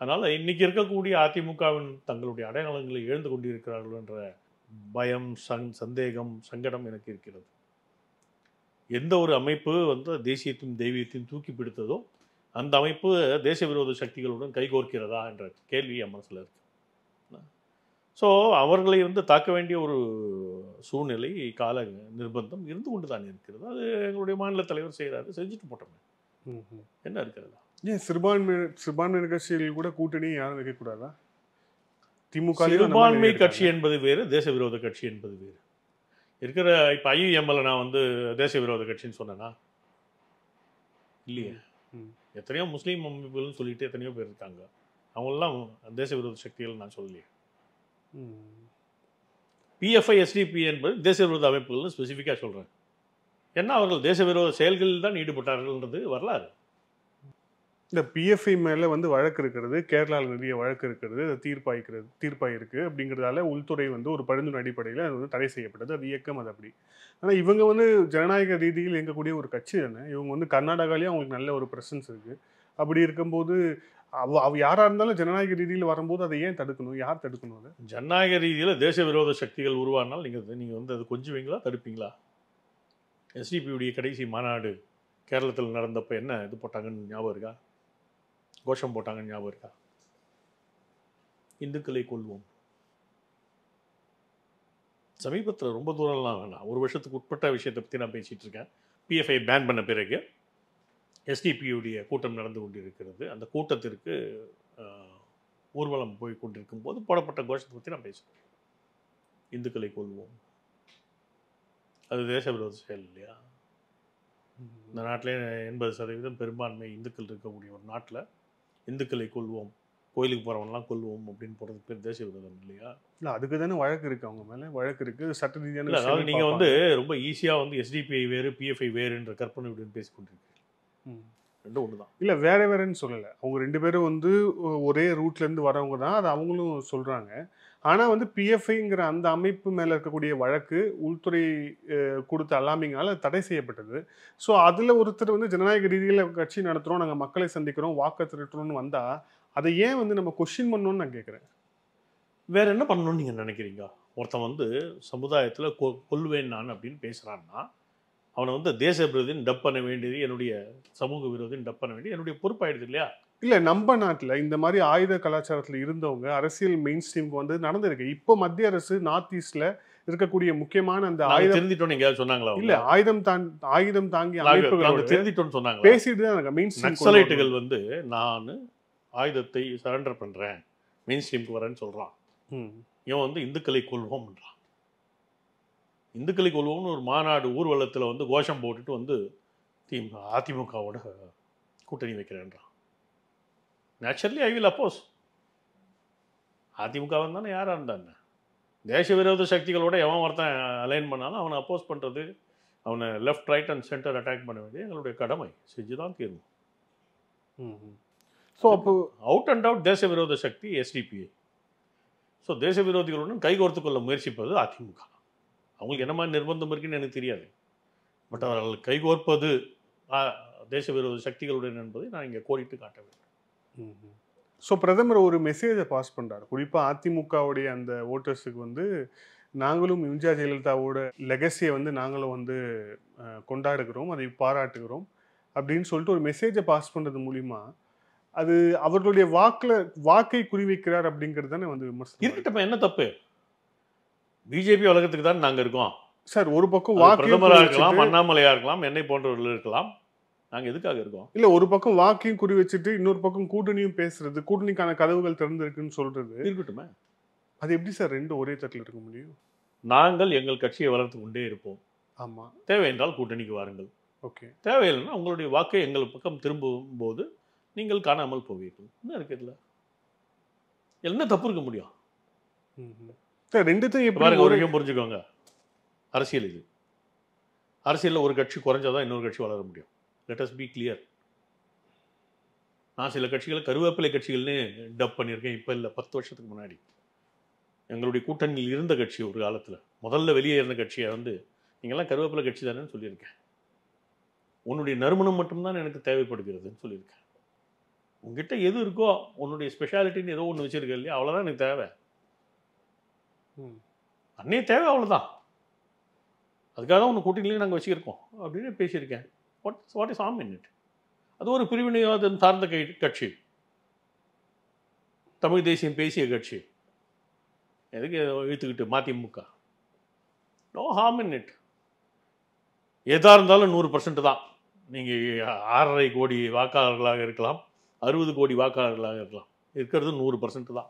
அதனால் இன்றைக்கி இருக்கக்கூடிய அதிமுகவின் தங்களுடைய அடையாளங்களை இழந்து கொண்டிருக்கிறார்கள் என்ற பயம், சந்தேகம், சங்கடம் எனக்கு இருக்கிறது. எந்த ஒரு அமைப்பு வந்து தேசியத்தையும் தெய்வீகத்தையும் தூக்கி பிடித்ததோ அந்த அமைப்பு தேச விரோத சக்திகளுடன் கைகோர்க்கிறதா என்ற கேள்வி என் மனசில் இருக்கு. ஸோ அவர்களை வந்து தாக்க வேண்டிய ஒரு சூழ்நிலை, கால நிர்பந்தம் இருந்து கொண்டு தான் இருக்கிறது. அது எங்களுடைய மாநில தலைவர் செய்கிறாரு, செஞ்சுட்டு போட்டோமே, என்ன இருக்கிறதா? ஏன் சிறுபான்மையினர் கட்சிகள் கூட கூட்டணி யாரும் வைக்கக்கூடாதா? திமுக சிறுபான்மை கட்சி என்பது வேறு, தேச விரோத கட்சி என்பது வேறு. இருக்கிற இப்போ ஐயுஎம்எல்ல நான் வந்து தேச விரோத கட்சின்னு சொன்னேன்னா இல்லையே. எத்தனையோ முஸ்லீம் அமைப்புகள்னு சொல்லிட்டு எத்தனையோ பேர் இருக்காங்க. அவங்களெல்லாம் தேச விரோத சக்திகள் நான் சொல்லலையே. பிஎஃப்ஐ, எஸ்டிபி என்பது தேச விரோத அமைப்புகள்னு ஸ்பெசிஃபிக்காக சொல்கிறேன். ஏன்னா அவர்கள் தேச விரோத செயல்களில் தான் ஈடுபட்டார்கள்ன்றது வரலாறு. இந்த பிஎஃப்ஐ மேலே வந்து வழக்கு இருக்கிறது, கேரளாவில் நிறைய வழக்கு இருக்கிறது, அது தீர்ப்பாயிருக்கு அப்படிங்கிறதால உள்துறை வந்து ஒரு பரிந்துரை அடிப்படையில் அது வந்து தடை செய்யப்பட்டது. அது இயக்கம் அது அப்படி. ஆனால் இவங்க வந்து ஜனநாயக ரீதியில் இயங்கக்கூடிய ஒரு கட்சி தானே. இவங்க வந்து கர்நாடகாலேயும் அவங்களுக்கு நல்ல ஒரு ப்ரெசன்ஸ் இருக்குது. அப்படி இருக்கும்போது யாராக இருந்தாலும் ஜனநாயக ரீதியில் வரும்போது அதை ஏன் தடுக்கணும்? யார் தடுக்கணும்? அதை ஜனநாயக ரீதியில் தேச விரோத சக்திகள் உருவானால் நீங்கள் வந்து அது கொஞ்சுவீங்களா, தடுப்பீங்களா? எஸ்டிபியுடைய கடைசி மாநாடு கேரளத்தில் நடந்தப்போ என்ன இது போட்டாங்கன்னு ஞாபகம் இருக்கா? கோஷம் போட்டாங்கன்னு ஞாபகம் இருக்கா? இந்துக்களை கொள்வோம். சமீபத்தில் ரொம்ப தூரம்லாம் வேணாம், ஒரு வருஷத்துக்கு உட்பட்ட விஷயத்தை பற்றி நான் பேசிகிட்டு இருக்கேன். பிஎஃப்ஐ பேன் பண்ண பிறகு எஸ்டிபியுடைய கூட்டம் நடந்து கொண்டிருக்கிறது. அந்த கூட்டத்திற்கு ஊர்வலம் போய் கொண்டிருக்கும் போது போடப்பட்ட கோஷத்தை பற்றி நான் பேசுகிறேன். இந்துக்களை கொள்வோம், அது தேச விரோத செயல் இல்லையா? இந்த நாட்டிலே 80% பெரும்பான்மை இந்துக்கள் இருக்கக்கூடிய ஒரு நாட்டில் இந்துக்களை கொள்வோம், கோயிலுக்கு போகிறவங்கலாம் கொள்வோம் அப்படின்னு போடுறது பேர் தேச விரோதம் இல்லையா? இல்லை, அதுக்கு தானே வழக்கு இருக்குது, அவங்க மேலே வழக்கு இருக்குது, சட்ட ரீதியான. அதாவது நீங்கள் வந்து ரொம்ப ஈஸியாக வந்து எஸ்டிபிஐ வேறு பிஎஃப்ஐ வேறுன்ற கற்பனையுடன் பேசிக்கொண்டிருக்கீங்க. ரெண்டும் ஒன்று தான். இல்லை, வேற வேறன்னு சொல்லலை. அவங்க 2 பேரும் வந்து ஒரே ரூட்லேருந்து வரவங்க தான், அது அவங்களும் சொல்கிறாங்க. ஆனால் வந்து பிஎஃப்ஐங்கிற அந்த அமைப்பு மேலே இருக்கக்கூடிய வழக்கு உள்துறை கொடுத்த அலாமிங்கால் தடை செய்யப்பட்டது. ஸோ அதில் ஒருத்தர் வந்து ஜனநாயக ரீதியில் கட்சி நடத்துகிறோம், நாங்கள் மக்களை சந்திக்கிறோம், வாக்கு திரட்டுறோம்னு வந்தால் அதை ஏன் வந்து நம்ம கொஸ்டின் பண்ணணும்னு நான் கேட்குறேன். வேற என்ன பண்ணணும்னு நீங்கள் நினைக்கிறீங்க? ஒருத்தன் வந்து சமுதாயத்தில் கொல்வேன் நான் அப்படின்னு பேசுகிறான்னா அவனை வந்து தேச விரோதின்னு டப் பண்ண வேண்டியது, என்னுடைய சமூக விரோதின்னு டப் பண்ண வேண்டியது என்னுடைய பொறுப்பாயிடுது இல்லையா? இல்லை, நம்ம நாட்டில் இந்த மாதிரி ஆயுத கலாச்சாரத்தில் இருந்தவங்க அரசியல் மெயின் ஸ்ட்ரீமுக்கு வந்து நடந்திருக்கு. இப்போ மத்திய அரசு நார்த் ஈஸ்ட்ல இருக்கக்கூடிய முக்கியமான அந்த ஆயுதம் திருந்திட்டோம் நீங்க சொன்னாங்களா? இல்ல, ஆயுதம் தாங்கி அமைப்புகளோட திருந்திட்டோம் சொன்னாங்க. பேசிட்டு தான் மெயின் ஸ்ட்ரீம் நக்சலைட்டுகள் வந்து நான் ஆயுதத்தை சரண்டர் பண்றேன், மெயின் ஸ்ட்ரீமுக்கு வரேன்னு சொல்றான். இவன் வந்து இந்துக்களை கொள்வோம்ன்றான். இந்துக்களை கொள்வோம்னு ஒரு மாநாடு ஊர்வலத்தில் வந்து கோஷம் போட்டுட்டு வந்து அதிமுகவோட கூட்டணி வைக்கிறேன்றான். நேச்சுரலி ஐ வில் அப்போஸ். அதிமுக தானே யாராக இருந்தாங்க, தேச விரோத சக்திகளோட எவன் ஒருத்தன் அலைன் பண்ணாலும் அவனை அப்போஸ் பண்ணுறது, அவனை left right and centre attack பண்ண வேண்டிய எங்களுடைய கடமை, செஞ்சு தான் தீர்வு. ஸோ அப்போ அவுட் அண்ட் அவுட் தேச விரோத சக்தி எஸ்டிபிஐ. ஸோ தேச விரோதிகளுடன் கைகோர்த்து கொள்ள முயற்சிப்பது அதிமுக. அவங்களுக்கு என்ன மாதிரி நிர்பந்தம் இருக்குன்னு எனக்கு தெரியாது. பட் அவர்கள் கைகோர்ப்பது தேச விரோத சக்திகளுடன் என்பதை நான் இங்கே கோடிட்டு காட்ட வேண்டும். ஸோ பிரதமர் ஒரு மெசேஜை பாஸ் பண்ணுறாரு. குறிப்பாக அதிமுகவுடைய அந்த ஓட்டர்ஸுக்கு வந்து நாங்களும் எம்ஜிஆர் ஜெயலலிதாவோட லெகசியை வந்து நாங்களும் வந்து கொண்டாடுகிறோம், அதை பாராட்டுகிறோம் அப்படின்னு சொல்லிட்டு ஒரு மெசேஜை பாஸ் பண்ணுறது மூலிமா அது அவர்களுடைய வாக்கை குறிவைக்கிறார் அப்படிங்கிறது தானே வந்து விமர்சனம். இருக்கட்டும், என்ன தப்பு? பிஜேபி உலகத்துக்கு தான் நாங்கள் இருக்கோம் சார். ஒரு பக்கம் பிரதமராக இருக்கலாம், அண்ணாமலையா இருக்கலாம், என்னை போன்றவர்கள் இருக்கலாம். நாங்கள் எதுக்காக இருக்கோம்? இல்ல, ஒரு பக்கம் வாக்கையும் குறி வச்சுட்டு இன்னொரு பக்கம் கூட்டணியும் பேசுறது, கூட்டணிக்கான கதவுகள் திறந்திருக்குன்னு சொல்றது இருக்கட்டுமே. அது எப்படி சார் ரெண்டும் ஒரே தட்டில் இருக்க முடியும்? நாங்கள் எங்கள் கட்சியை வளர்த்து கொண்டே இருப்போம். ஆமா, தேவை என்றால் கூட்டணிக்கு வாருங்கள். ஓகே. தேவையில்லைன்னா உங்களுடைய வாக்கை எங்கள் பக்கம் திரும்பும் போது நீங்கள் காணாமல் போவீர்கள். என்ன இருக்கு இதுல? என்ன தப்பு இருக்க முடியும்? சார் ரெண்டுத்தையும் எப்படி பாருங்க, ஒரு விஷயம் புரிஞ்சுக்கோங்க. அரசியல் இது. அரசியலில் ஒரு கட்சி குறைஞ்சாதான் இன்னொரு கட்சி வளர முடியும். Let us B clear. நான் சில கட்சிகளை கருவேப்பிலை கட்சிகள்னு டப் பண்ணியிருக்கேன். இப்போ இல்லை, 10 வருஷத்துக்கு முன்னாடி எங்களுடைய கூட்டணியில் இருந்த கட்சி ஒரு காலத்தில் முதல்ல வெளியே இருந்த கட்சியை வந்து நீங்கள்லாம் கருவேப்பிலை கட்சி தானேன்னு சொல்லியிருக்கேன். உன்னுடைய நறுமணம் மட்டும்தான் எனக்கு தேவைப்படுகிறதுன்னு சொல்லியிருக்கேன். உங்ககிட்ட எது இருக்கோ, உன்னுடைய ஸ்பெஷாலிட்டின்னு ஏதோ ஒன்று வச்சிருக்க இல்லையா, அவ்வளோதான் எனக்கு தேவை. அன்னே தேவை, அவ்வளோதான். அதுக்காக தான் உன்னை கூட்டணியிலே நாங்கள் வச்சுருக்கோம் அப்படின்னு பேசியிருக்கேன். வாட் இஸ் ஆம் இன் இட்? அது ஒரு பிரிவினைவாதம் சார்ந்த கட்சி, தமிழ் தேசியம் பேசிய கட்சி. எதுக்கு இழுத்துக்கிட்டு MDMK? No harm in it. எதாக இருந்தாலும் 100% தான். நீங்கள் 6.5 கோடி வாக்காளர்களாக இருக்கலாம், 60 கோடி வாக்காளர்களாக இருக்கலாம். இருக்கிறது 100% தான்.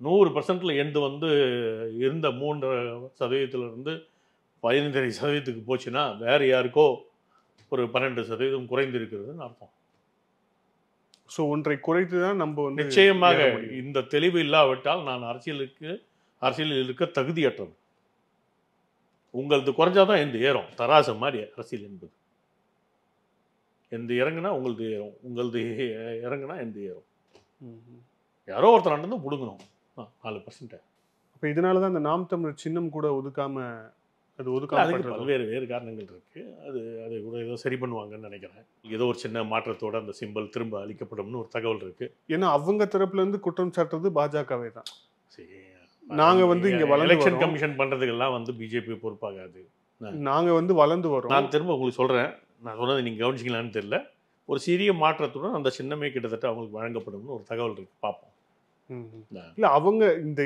100%ல் எண்டு வந்து இருந்த 3% 15% போச்சுன்னா வேறு யாருக்கோ ஒரு 12% குறைந்து இருக்கிறதுன்னு அர்த்தம். ஸோ ஒன்றை குறைத்து தான் நம்ம வந்து நிச்சயமாக இந்த தெளிவு இல்லாவிட்டால் நான் அரசியலில் இருக்க தகுதியற்றது. உங்களது குறைஞ்சாதான் எந்த ஏறும். தராசு மாதிரி அரசியல் என்பது. எந்த இறங்குனா உங்களது ஏறும், உங்களது இறங்குனா எந்த ஏறும். யாரோ ஒருத்தர் நடந்து பிடுங்கணும் 4%. அப்போ இதனால தான் அந்த நாம் தமிழர் சின்னம் கூட ஒதுக்காம வேறு காரணங்கள் இருக்கு. அது கூட ஏதோ சரி பண்ணுவாங்கன்னு நினைக்கிறேன். ஏதோ ஒரு சின்ன மாற்றத்தோட அந்த சிம்பல் திரும்ப அளிக்கப்படும்னு ஒரு தகவல் இருக்கு. ஏன்னா அவங்க தரப்புல இருந்து குற்றம் சாட்டுறது பாஜகவே தான். சரி, நாங்க வந்து இங்க எலெக்ஷன் கமிஷன் பண்றதுக்கெல்லாம் வந்து பிஜேபி பொறுப்பாகாது. நாங்க வந்து வளர்ந்து வரோம். நான் திரும்ப உங்களுக்கு சொல்றேன், நான் சொன்னது நீங்க கவனிச்சிக்கலான்னு தெரியல. ஒரு சிறிய மாற்றத்துடன் அந்த சின்னமே கிட்டத்தட்ட அவங்களுக்கு வழங்கப்படும்னு ஒரு தகவல் இருக்கு. பார்ப்போம். இல்ல, அவங்க இந்த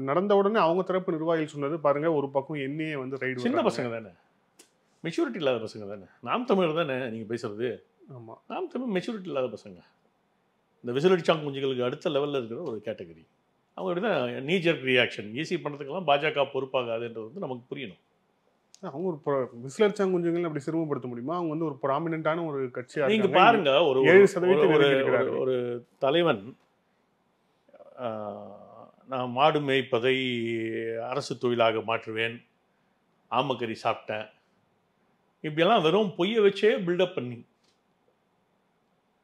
நடந்த உடனே அவங்க தரப்பு நிர்வாகிகள் சொன்னது பாருங்க, ஒரு பக்கம் என்னையே வந்து ரைடு. சின்ன பசங்க தானே, மெச்சூரிட்டி இல்லாத பசங்க தானே. நாம் தமிழர் தானே நீங்க பேசுறது. ஆமா, நாம் தமிழ் மெச்சூரிட்டி இல்லாத பசங்க. இந்த விசிலடிச்சாங் குஞ்சுகளுக்கு அடுத்த லெவலில் இருக்கிற ஒரு கேட்டகரி. அவங்க அப்படிதான் நீஜர் ரியாக்ஷன் ஈஸி பண்ணுறதுக்கெல்லாம் பாஜக பொறுப்பாகாதுன்றது வந்து நமக்கு புரியணும். அவங்க ஒரு விசிலடிச்சாங் குஞ்சுகள் அப்படி சிரமப்படுத்த முடியுமா? அவங்க வந்து ஒரு ப்ராமினென்ட்டான ஒரு கட்சியாக நீங்க பாருங்க. ஒரு 7% ஒரு தலைவன் நான் மாடு மேய்ப்பதை அரசு தொழிலாக மாற்றுவேன், ஆமக்கறி சாப்பிட்டேன், இப்படியெல்லாம் வெறும் பொய்யை வச்சே பில்டப் பண்ணி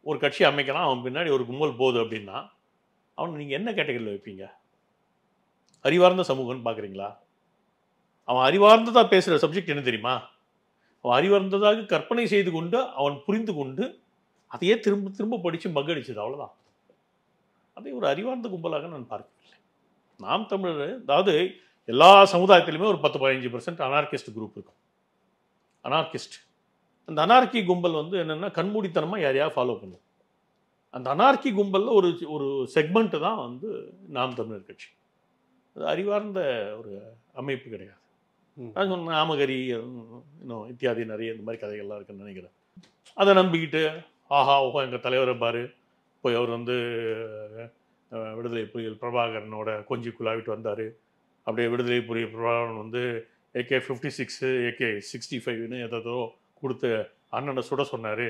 ஒரு கட்சி அமைக்கலாம். அவன் பின்னாடி ஒரு கும்பல் போகுது அப்படின்னா அவனை நீங்கள் என்ன கேட்டகரியில் வைப்பீங்க? அறிவார்ந்த சமூகம்னு பார்க்குறீங்களா? அவன் அறிவார்ந்ததாக பேசுகிற சப்ஜெக்ட் என்ன தெரியுமா? அவன் அறிவார்ந்ததாக கற்பனை செய்து கொண்டு அவன் புரிந்து கொண்டு அதையே திரும்ப திரும்ப படித்து மகடிச்சது, அவ்வளோதான். அதை ஒரு அறிவார்ந்த கும்பலாக நான் பார்க்கவில்லை. நாம் தமிழர், அதாவது எல்லா சமுதாயத்திலுமே ஒரு 10-15% அனார்கிஸ்ட் குரூப் இருக்கும். அனார்கிஸ்ட், அந்த அனார்கி கும்பல் வந்து என்னென்னா கண்மூடித்தனமாக யாரையாவது ஃபாலோ பண்ணும். அந்த அனார்கி கும்பலில் ஒரு செக்மெண்ட்டு தான் வந்து நாம் தமிழர் கட்சி. அது அறிவார்ந்த ஒரு அமைப்பு கிடையாது. நான் சொன்ன ஆமகரி இன்னும் இத்தியாதி நிறைய இந்த மாதிரி கதைகள்லாம் இருக்குன்னு நினைக்கிறேன். அதை நம்பிக்கிட்டு ஆஹா ஓஹோ எங்கள் தலைவரை பாரு, போய் அவர் வந்து விடுதலை புலிகள் பிரபாகரனோட கொஞ்சி குழாவிட்டு வந்தார். அப்படியே விடுதலை புலிகள் பிரபாகரன் வந்து AK-56 AK-65ன்னு ஏதோ கொடுத்து அண்ணனை சுட சொன்னார்.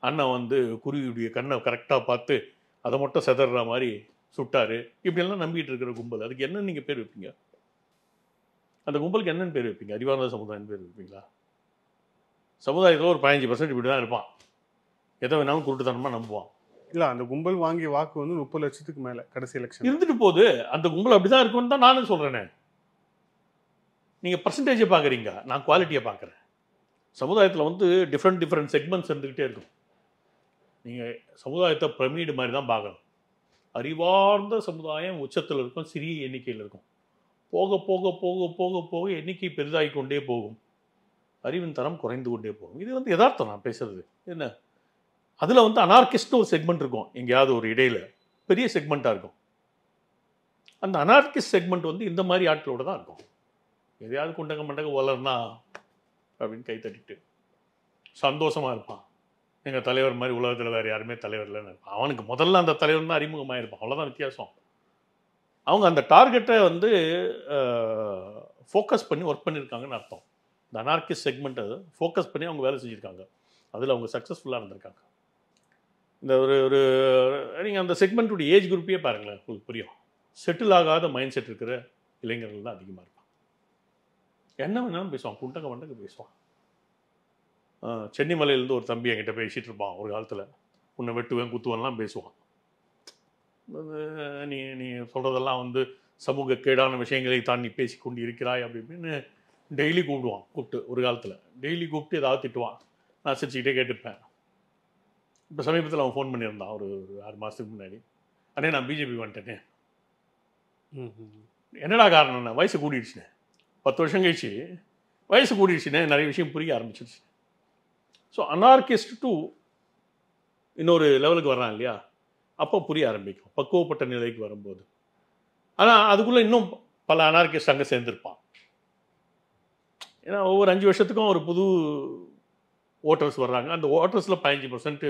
அண்ணன் வந்து குருவியுடைய கண்ணை கரெக்டாக பார்த்து அதை மட்டும் செதற மாதிரி சுட்டார். இப்படியெல்லாம் நம்பிக்கிட்டு இருக்கிற கும்பல், அதுக்கு என்ன நீங்கள் பேர் வைப்பீங்க? அந்த கும்பலுக்கு என்னென்னு பேர் வைப்பீங்க? அறிவார்ந்த சமுதாயம் பேர் வைப்பீங்களா? சமுதாயத்தில் ஒரு 15% இப்படி தான் இருப்பான், எதை வேணாலும் குருட்டுத்தனமாக நம்புவான். இல்லை, அந்த கும்பல் வாங்கிய வாக்கு வந்து 30 லட்சத்துக்கு மேலே கடைசி எலெக்ஷன் இருந்துட்டு போகுது. அந்த கும்பல் அப்படி தான் இருக்குன்னு தான் நானும் சொல்கிறேனே. நீங்கள் பர்சன்டேஜை பார்க்குறீங்க, நான் குவாலிட்டியை பார்க்குறேன். சமுதாயத்தில் வந்து டிஃப்ரெண்ட் செக்மெண்ட்ஸ் இருந்துக்கிட்டே இருக்கும். நீங்கள் சமுதாயத்தை பிரமிடு மாதிரி தான் பார்க்கணும். அறிவார்ந்த சமுதாயம் உச்சத்தில் இருக்கும், சிறிய எண்ணிக்கையில் இருக்கும். போக போக போக போக போக எண்ணிக்கை பெரிதாகி கொண்டே போகும், அறிவின் தரம் குறைந்து கொண்டே போகும். இது வந்து யதார்த்தம் நான் பேசுறது என்ன. அதில் வந்து அனார்கிஸ்ட்னு ஒரு செக்மெண்ட் இருக்கும், எங்கேயாவது ஒரு இடையில பெரிய செக்மெண்ட்டாக இருக்கும். அந்த அனார்கிஸ்ட் செக்மெண்ட் வந்து இந்த மாதிரி ஆட்களோட தான் இருக்கும். எதையாவது குண்டங்க மண்டங்க வளர்னா அப்படின்னு கை தட்டிட்டு சந்தோஷமாக இருப்பான். எங்கள் தலைவர் மாதிரி உலகத்தில் வேறு யாருமே தலைவர் இல்லைன்னு இருப்பான். அவனுக்கு முதல்ல அந்த தலைவர் தான் அறிமுகமாக இருப்பான், அவ்வளோதான் வித்தியாசம். அவங்க அந்த டார்கெட்டை வந்து ஃபோக்கஸ் பண்ணி ஒர்க் பண்ணியிருக்காங்கன்னு அர்த்தம். இந்த அனார்கிஸ்ட் செக்மெண்ட்டை ஃபோக்கஸ் பண்ணி அவங்க வேலை செஞ்சுருக்காங்க, அதில் அவங்க சக்ஸஸ்ஃபுல்லாக இருந்திருக்காங்க. இந்த ஒரு நீங்கள் அந்த செக்மெண்ட்டுடைய ஏஜ் குரூப்பையே பாருங்களேன், உங்களுக்கு புரியும். செட்டில் ஆகாத மைண்ட் செட் இருக்கிற இளைஞர்கள் தான் அதிகமாக இருப்பான். என்ன வேணாலும் பேசுவான், குண்டங்க மண்டங்க பேசுவான். சென்னிமலையிலேருந்து ஒரு தம்பி என்கிட்ட பேசிகிட்டு இருப்பான் ஒரு காலத்தில். உன்னை வெட்டுவேன் குத்துவேன்லாம் பேசுவான். நீ நீ சொல்கிறதெல்லாம் வந்து சமூக கேடான விஷயங்களை தான் நீ பேசி கொண்டு இருக்கிறாய் அப்படி இப்படின்னு டெய்லி கூப்பிடுவான். கூப்பிட்டு ஒரு காலத்தில் டெய்லி கூப்பிட்டு ஏதாவது திட்டுவான். நான் சிரிச்சுக்கிட்டே கேட்டுப்பேன். இப்போ சமீபத்தில் அவன் ஃபோன் பண்ணியிருந்தான் ஒரு 6 மாதத்துக்கு முன்னாடி. அண்ணே நான் பிஜேபி வந்துட்டேனே. என்னடா காரணம்னா வயசு கூடிடுச்சுனே, 10 வருஷம் கழிச்சு வயசு கூடிடுச்சுனே, நிறைய விஷயம் புரிய ஆரம்பிச்சிருச்சு. ஸோ அனார்கிஸ்ட் டு இன்னொரு லெவலுக்கு வர்றான் இல்லையா, அப்போ புரிய ஆரம்பிக்கும் பக்குவப்பட்ட நிலைக்கு வரும்போது. ஆனால் அதுக்குள்ளே இன்னும் பல அனார்கிஸ்ட் அங்கே சேர்ந்துருப்பான். ஏன்னா ஒவ்வொரு 5 வருஷத்துக்கும் ஒரு புது ஓட்டர்ஸ் வர்றாங்க. அந்த ஓட்டர்ஸில் 15%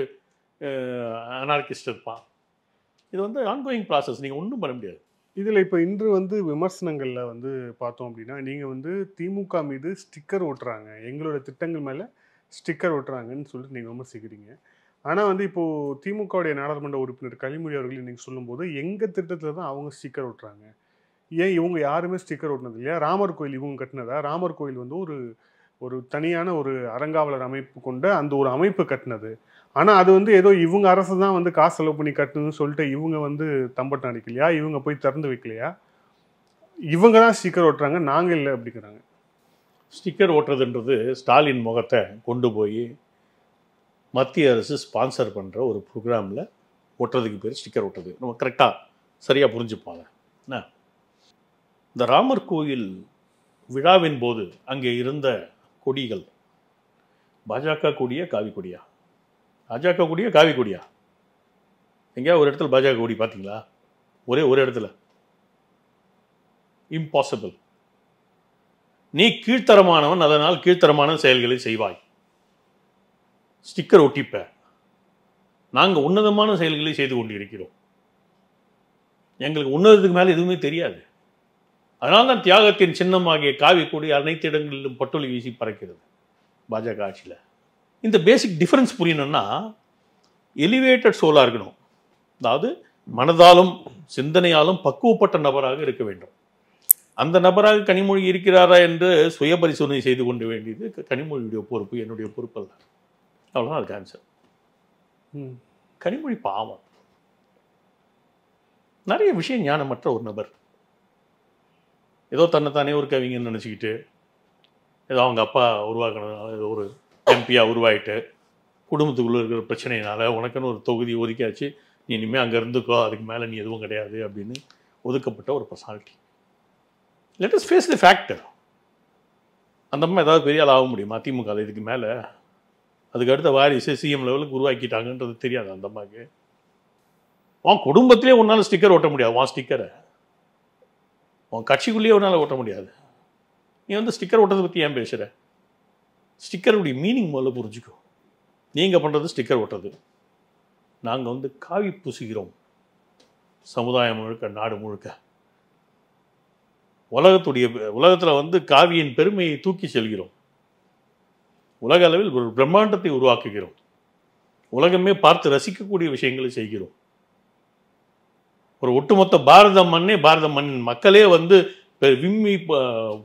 அனார்கிஸ்ட் இருப்பான். இது வந்து ஆன்கோயிங் ப்ராசஸ், நீங்கள் ஒன்றும் பண்ண முடியாது. இதில் இப்போ இன்று வந்து விமர்சனங்களில் வந்து பார்த்தோம் அப்படின்னா, நீங்கள் வந்து திமுக மீது ஸ்டிக்கர் ஓட்டுறாங்க, எங்களோட திட்டங்கள் மேலே ஸ்டிக்கர் ஓட்டுறாங்கன்னு சொல்லிட்டு நீங்கள் விமர்சிக்கிறீங்க. ஆனால் வந்து இப்போது திமுகவுடைய நாடாளுமன்ற உறுப்பினர் கனிமொழி அவர்கள் நீங்கள் சொல்லும்போது எங்கள் திட்டத்தில் தான் அவங்க ஸ்டிக்கர் ஓட்டுறாங்க, ஏன் இவங்க யாருமே ஸ்டிக்கர் ஓட்டுனது இல்லையா? ராமர் கோயில் இவங்க கட்டினதா? ராமர் கோயில் வந்து ஒரு தனியான ஒரு அறங்காவலர் அமைப்பு கொண்ட அந்த ஒரு அமைப்பு கட்டினது. ஆனால் அது வந்து ஏதோ இவங்க அரசு தான் வந்து காசு செலவு பண்ணி கட்டணும்னு சொல்லிட்டு இவங்க வந்து தம்பட்டம் அடிக்கலையா? இவங்க போய் திறந்து வைக்கலையா? இவங்க தான் ஸ்டிக்கர் ஓட்டுறாங்க, நாங்கள் இல்லை அப்படிங்கிறாங்க. ஸ்டிக்கர் ஓட்டுறதுன்றது ஸ்டாலின் முகத்தை கொண்டு போய் மத்திய அரசு ஸ்பான்சர் பண்ணுற ஒரு ப்ரோக்ராமில் ஓட்டுறதுக்கு பேர் ஸ்டிக்கர் ஓட்டுறது. நம்ம கரெக்டாக சரியாக புரிஞ்சுப்பாங்க. என்ன, இந்த ராமர் கோயில் விழாவின் போது அங்கே இருந்த கொடிகள் பாஜக கொடியா காவி கொடியா? பாஜக கொடியா காவி கொடியா? எங்கேயா ஒரு இடத்துல பாஜக கொடி பார்த்தீங்களா? ஒரே ஒரு இடத்துல. இம்பாசிபிள். நீ கீழ்த்தரமானவன், அதனால் கீழ்த்தரமான செயல்களை செய்வாய். ஸ்டிக்கர் ஒட்டிப்ப. நாங்கள் உன்னதமான செயல்களை செய்து கொண்டு இருக்கிறோம். எங்களுக்கு உன்னதத்துக்கு மேலே எதுவுமே தெரியாது. அதனால்தான் தியாகத்தின் சின்னமாகிய காவி கொடி அனைத்து இடங்களிலும் பட்டொலி வீசி பறக்கிறது பாஜக ஆட்சியில். இந்த பேசிக் டிஃபரன்ஸ் புரியணும்னா எலிவேட்டட் சோலாக இருக்கணும். அதாவது மனதாலும் சிந்தனையாலும் பக்குவப்பட்ட நபராக இருக்க வேண்டும். அந்த நபராக கனிமொழி இருக்கிறாரா என்று சுய பரிசோதனை செய்து கொண்டு வேண்டியது கனிமொழியுடைய பொறுப்பு, என்னுடைய பொறுப்பு அல்ல. அவ்வளோதான் அதுக்கு ஆன்சர். கனிமொழி பாவம், நிறைய விஷயம் ஞானமற்ற ஒரு நபர். ஏதோ தன்னைத்தானே ஒரு கவிஞன்னு நினச்சிக்கிட்டு ஏதோ அவங்க அப்பா உருவாக்கணும், ஏதோ ஒரு எம்பியாக உருவாயிட்டு குடும்பத்துக்குள்ளே இருக்கிற பிரச்சனையினால உனக்குன்னு ஒரு தொகுதி ஒதுக்கியாச்சு, நீ இனிமேல் அங்கே இருந்துக்கோ, அதுக்கு மேலே நீ எதுவும் கிடையாது அப்படின்னு ஒதுக்கப்பட்ட ஒரு personality. Let us face the factor. அந்த அம்மா ஏதாவது பெரிய ஆள் ஆக முடியுமா திமுக? இதுக்கு மேலே அதுக்கு அடுத்த வாரிசு சிஎம் லெவலுக்கு உருவாக்கிட்டாங்கன்றது தெரியாது அந்த அம்மாவுக்கு. உன் குடும்பத்திலே உன்னால் ஸ்டிக்கர் ஓட்ட முடியாது. உன் ஸ்டிக்கரை உன் கட்சிக்குள்ளேயே உன்னால் ஓட்ட முடியாது. நீ வந்து ஸ்டிக்கர் ஓட்டத்தை பற்றி ஏன் பேசுகிற? ஸ்டிக்கருடைய மீனிங் முதல்ல புரிஞ்சுக்கோ. நீங்கள் பண்ணுறது ஸ்டிக்கர் ஓட்டுறது, நாங்கள் வந்து காவி பூசுகிறோம். சமுதாயம் முழுக்க, நாடு முழுக்க, உலகத்தில் வந்து காவியின் பெருமையை தூக்கி செல்கிறோம். உலக அளவில் ஒரு பிரம்மாண்டத்தை உருவாக்குகிறோம். உலகமே பார்த்து ரசிக்கக்கூடிய விஷயங்களை செய்கிறோம். ஒரு ஒட்டுமொத்த பாரத மண்ணின் மக்களே வந்து விம்மி